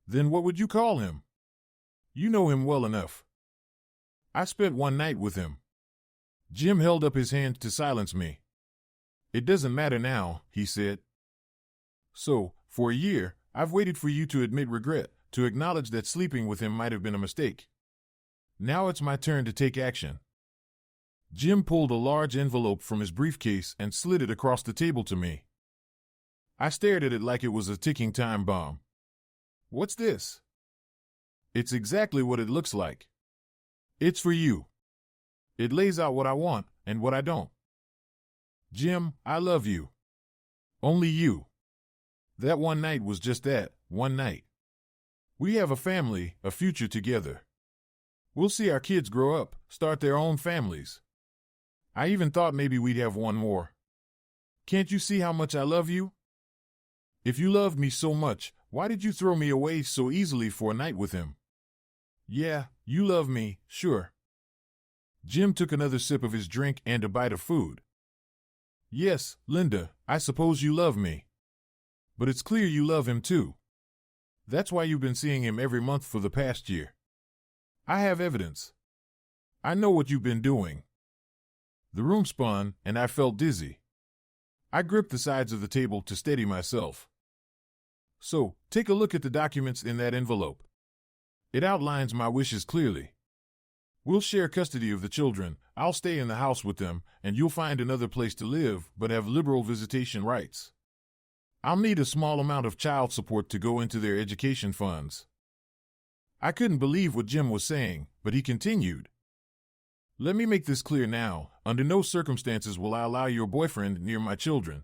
Then what would you call him? You know him well enough. I spent one night with him. Jim held up his hand to silence me. It doesn't matter now, he said. So, for a year, I've waited for you to admit regret, to acknowledge that sleeping with him might have been a mistake. Now it's my turn to take action. Jim pulled a large envelope from his briefcase and slid it across the table to me. I stared at it like it was a ticking time bomb. What's this? It's exactly what it looks like. It's for you. It lays out what I want and what I don't. Jim, I love you. Only you. That one night was just that, one night. We have a family, a future together. We'll see our kids grow up, start their own families. I even thought maybe we'd have one more. Can't you see how much I love you? If you loved me so much, why did you throw me away so easily for a night with him? Yeah, you love me, sure. Jim took another sip of his drink and a bite of food. Yes, Linda, I suppose you love me. But it's clear you love him too. That's why you've been seeing him every month for the past year. I have evidence. I know what you've been doing. The room spun, and I felt dizzy. I gripped the sides of the table to steady myself. So, take a look at the documents in that envelope. It outlines my wishes clearly. We'll share custody of the children, I'll stay in the house with them, and you'll find another place to live, but have liberal visitation rights. I'll need a small amount of child support to go into their education funds. I couldn't believe what Jim was saying, but he continued. Let me make this clear now, under no circumstances will I allow your boyfriend near my children.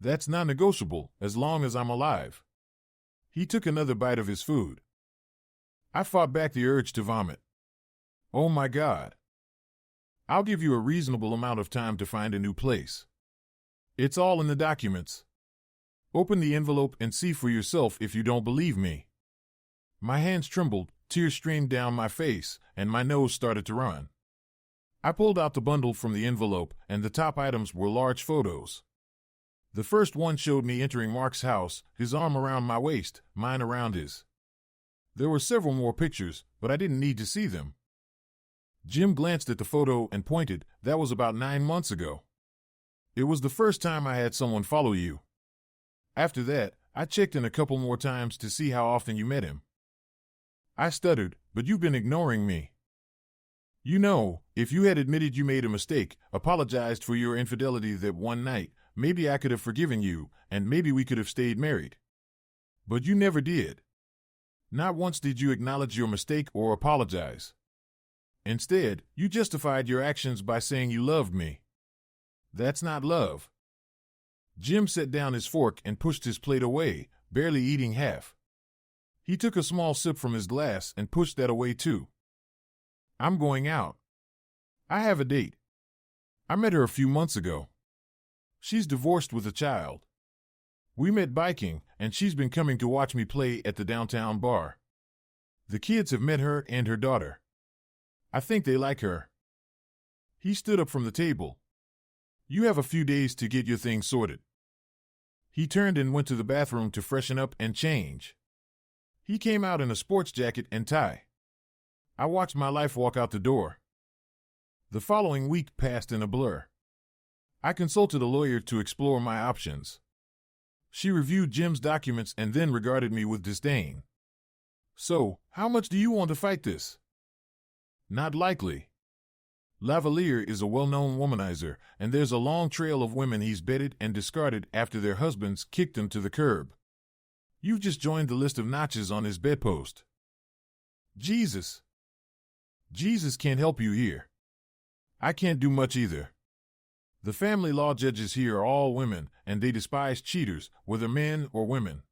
That's non-negotiable, as long as I'm alive. He took another bite of his food. I fought back the urge to vomit. Oh my God. I'll give you a reasonable amount of time to find a new place. It's all in the documents. Open the envelope and see for yourself if you don't believe me. My hands trembled, tears streamed down my face, and my nose started to run. I pulled out the bundle from the envelope, and the top items were large photos. The first one showed me entering Mark's house, his arm around my waist, mine around his. There were several more pictures, but I didn't need to see them. Jim glanced at the photo and pointed, that was about 9 months ago. It was the first time I had someone follow you. After that, I checked in a couple more times to see how often you met him. I stuttered, but you've been ignoring me. You know, if you had admitted you made a mistake, apologized for your infidelity that one night, maybe I could have forgiven you, and maybe we could have stayed married. But you never did. Not once did you acknowledge your mistake or apologize. Instead, you justified your actions by saying you loved me. That's not love. Jim set down his fork and pushed his plate away, barely eating half. He took a small sip from his glass and pushed that away too. I'm going out. I have a date. I met her a few months ago. She's divorced with a child. We met biking, and she's been coming to watch me play at the downtown bar. The kids have met her and her daughter. I think they like her. He stood up from the table. You have a few days to get your things sorted. He turned and went to the bathroom to freshen up and change. He came out in a sports jacket and tie. I watched my life walk out the door. The following week passed in a blur. I consulted a lawyer to explore my options. She reviewed Jim's documents and then regarded me with disdain. So, how much do you want to fight this? Not likely. Lavalier is a well-known womanizer, and there's a long trail of women he's bedded and discarded after their husbands kicked them to the curb. You've just joined the list of notches on his bedpost. Jesus. Jesus can't help you here. I can't do much either. The family law judges here are all women, and they despise cheaters, whether men or women.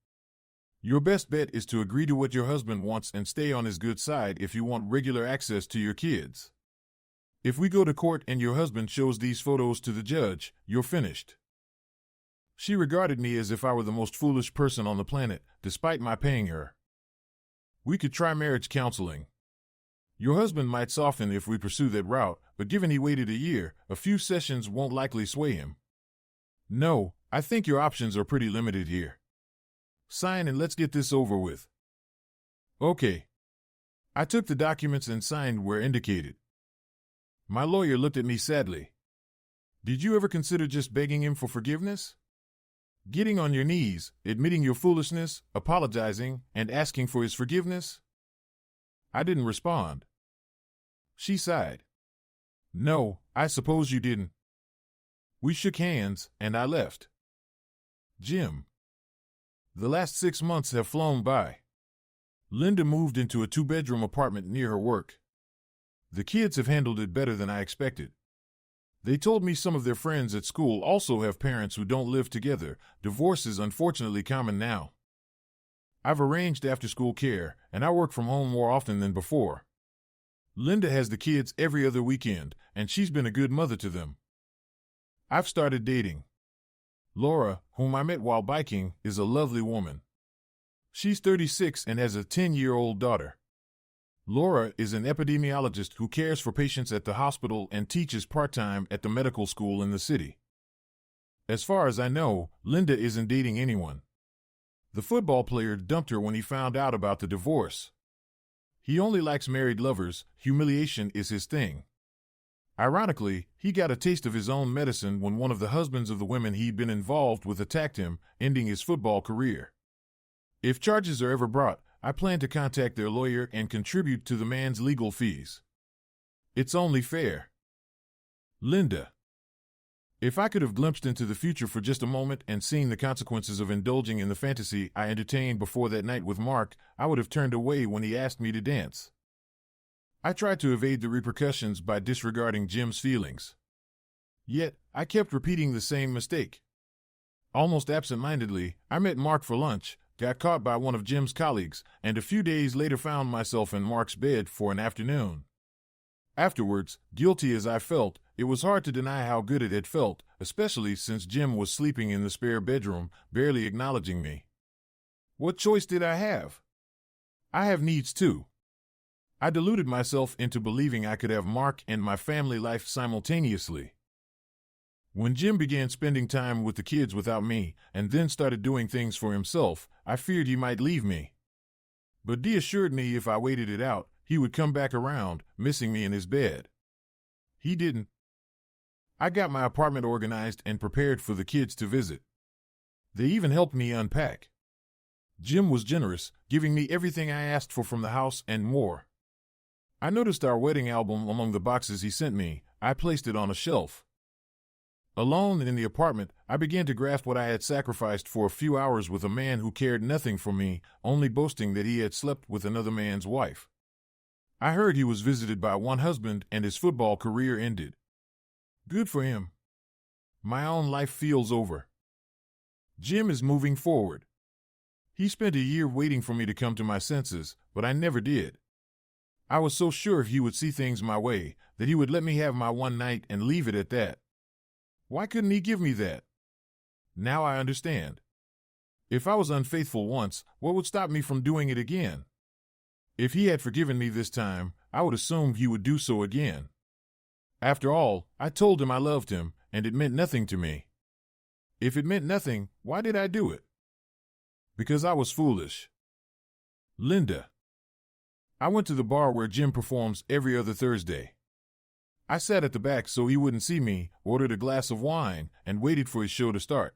Your best bet is to agree to what your husband wants and stay on his good side if you want regular access to your kids. If we go to court and your husband shows these photos to the judge, you're finished. She regarded me as if I were the most foolish person on the planet, despite my paying her. We could try marriage counseling. Your husband might soften if we pursue that route, but given he waited a year, a few sessions won't likely sway him. No, I think your options are pretty limited here. Sign and let's get this over with. Okay. I took the documents and signed where indicated. My lawyer looked at me sadly. Did you ever consider just begging him for forgiveness? Getting on your knees, admitting your foolishness, apologizing, and asking for his forgiveness? I didn't respond. She sighed. No, I suppose you didn't. We shook hands, and I left. Jim. The last 6 months have flown by. Linda moved into a 2-bedroom apartment near her work. The kids have handled it better than I expected. They told me some of their friends at school also have parents who don't live together. Divorce is unfortunately common now. I've arranged after-school care, and I work from home more often than before. Linda has the kids every other weekend, and she's been a good mother to them. I've started dating. Laura, whom I met while biking, is a lovely woman. She's 36 and has a 10-year-old daughter. Laura is an epidemiologist who cares for patients at the hospital and teaches part-time at the medical school in the city. As far as I know, Linda isn't dating anyone. The football player dumped her when he found out about the divorce. He only likes married lovers. Humiliation is his thing. Ironically, he got a taste of his own medicine when one of the husbands of the women he'd been involved with attacked him, ending his football career. If charges are ever brought, I plan to contact their lawyer and contribute to the man's legal fees. It's only fair. Linda. If I could have glimpsed into the future for just a moment and seen the consequences of indulging in the fantasy I entertained before that night with Mark, I would have turned away when he asked me to dance. I tried to evade the repercussions by disregarding Jim's feelings. Yet, I kept repeating the same mistake. Almost absent-mindedly, I met Mark for lunch, got caught by one of Jim's colleagues, and a few days later found myself in Mark's bed for an afternoon. Afterwards, guilty as I felt, it was hard to deny how good it had felt, especially since Jim was sleeping in the spare bedroom, barely acknowledging me. What choice did I have? I have needs too. I deluded myself into believing I could have Mark and my family life simultaneously. When Jim began spending time with the kids without me, and then started doing things for himself, I feared he might leave me. But Dee assured me if I waited it out, he would come back around, missing me in his bed. He didn't. I got my apartment organized and prepared for the kids to visit. They even helped me unpack. Jim was generous, giving me everything I asked for from the house and more. I noticed our wedding album among the boxes he sent me. I placed it on a shelf. Alone in the apartment, I began to grasp what I had sacrificed for a few hours with a man who cared nothing for me, only boasting that he had slept with another man's wife. I heard he was visited by one husband and his football career ended. Good for him. My own life feels over. Jim is moving forward. He spent a year waiting for me to come to my senses, but I never did. I was so sure he would see things my way, that he would let me have my one night and leave it at that. Why couldn't he give me that? Now I understand. If I was unfaithful once, what would stop me from doing it again? If he had forgiven me this time, I would assume he would do so again. After all, I told him I loved him, and it meant nothing to me. If it meant nothing, why did I do it? Because I was foolish. Linda. I went to the bar where Jim performs every other Thursday. I sat at the back so he wouldn't see me, ordered a glass of wine, and waited for his show to start.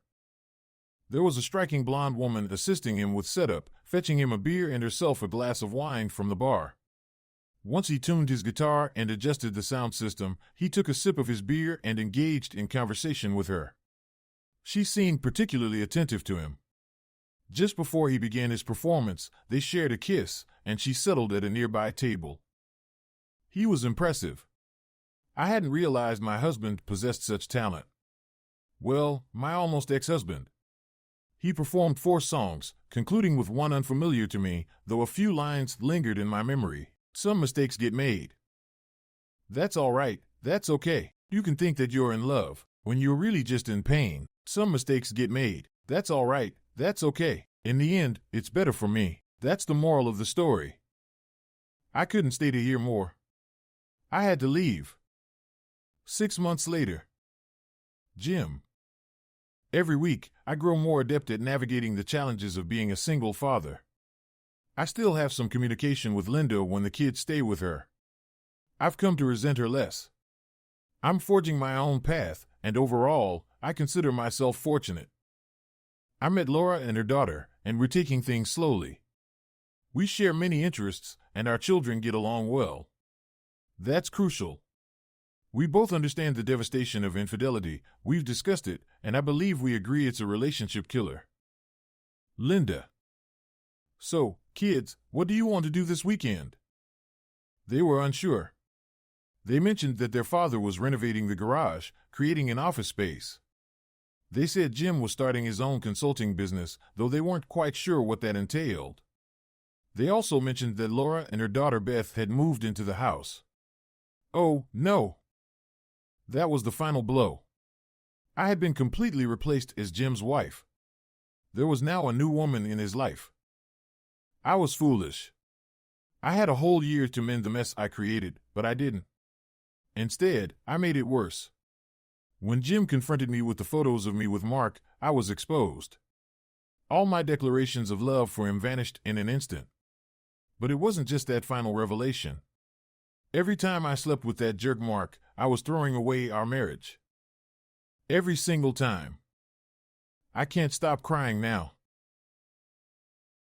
There was a striking blonde woman assisting him with setup, fetching him a beer and herself a glass of wine from the bar. Once he tuned his guitar and adjusted the sound system, he took a sip of his beer and engaged in conversation with her. She seemed particularly attentive to him. Just before he began his performance, they shared a kiss, and she settled at a nearby table. He was impressive. I hadn't realized my husband possessed such talent. Well, my almost ex-husband. He performed 4 songs, concluding with one unfamiliar to me, though a few lines lingered in my memory. Some mistakes get made. That's all right, that's okay. You can think that you're in love, when you're really just in pain. Some mistakes get made. That's all right, that's okay. In the end, it's better for me. That's the moral of the story. I couldn't stay to hear more. I had to leave. 6 months later. Jim. Every week, I grow more adept at navigating the challenges of being a single father. I still have some communication with Linda when the kids stay with her. I've come to resent her less. I'm forging my own path, and overall, I consider myself fortunate. I met Laura and her daughter, and we're taking things slowly. We share many interests, and our children get along well. That's crucial. We both understand the devastation of infidelity, we've discussed it, and I believe we agree it's a relationship killer. Linda. So, kids, what do you want to do this weekend? They were unsure. They mentioned that their father was renovating the garage, creating an office space. They said Jim was starting his own consulting business, though they weren't quite sure what that entailed. They also mentioned that Laura and her daughter Beth had moved into the house. Oh, no. That was the final blow. I had been completely replaced as Jim's wife. There was now a new woman in his life. I was foolish. I had a whole year to mend the mess I created, but I didn't. Instead, I made it worse. When Jim confronted me with the photos of me with Mark, I was exposed. All my declarations of love for him vanished in an instant. But it wasn't just that final revelation. Every time I slept with that jerk Mark, I was throwing away our marriage. Every single time. I can't stop crying now.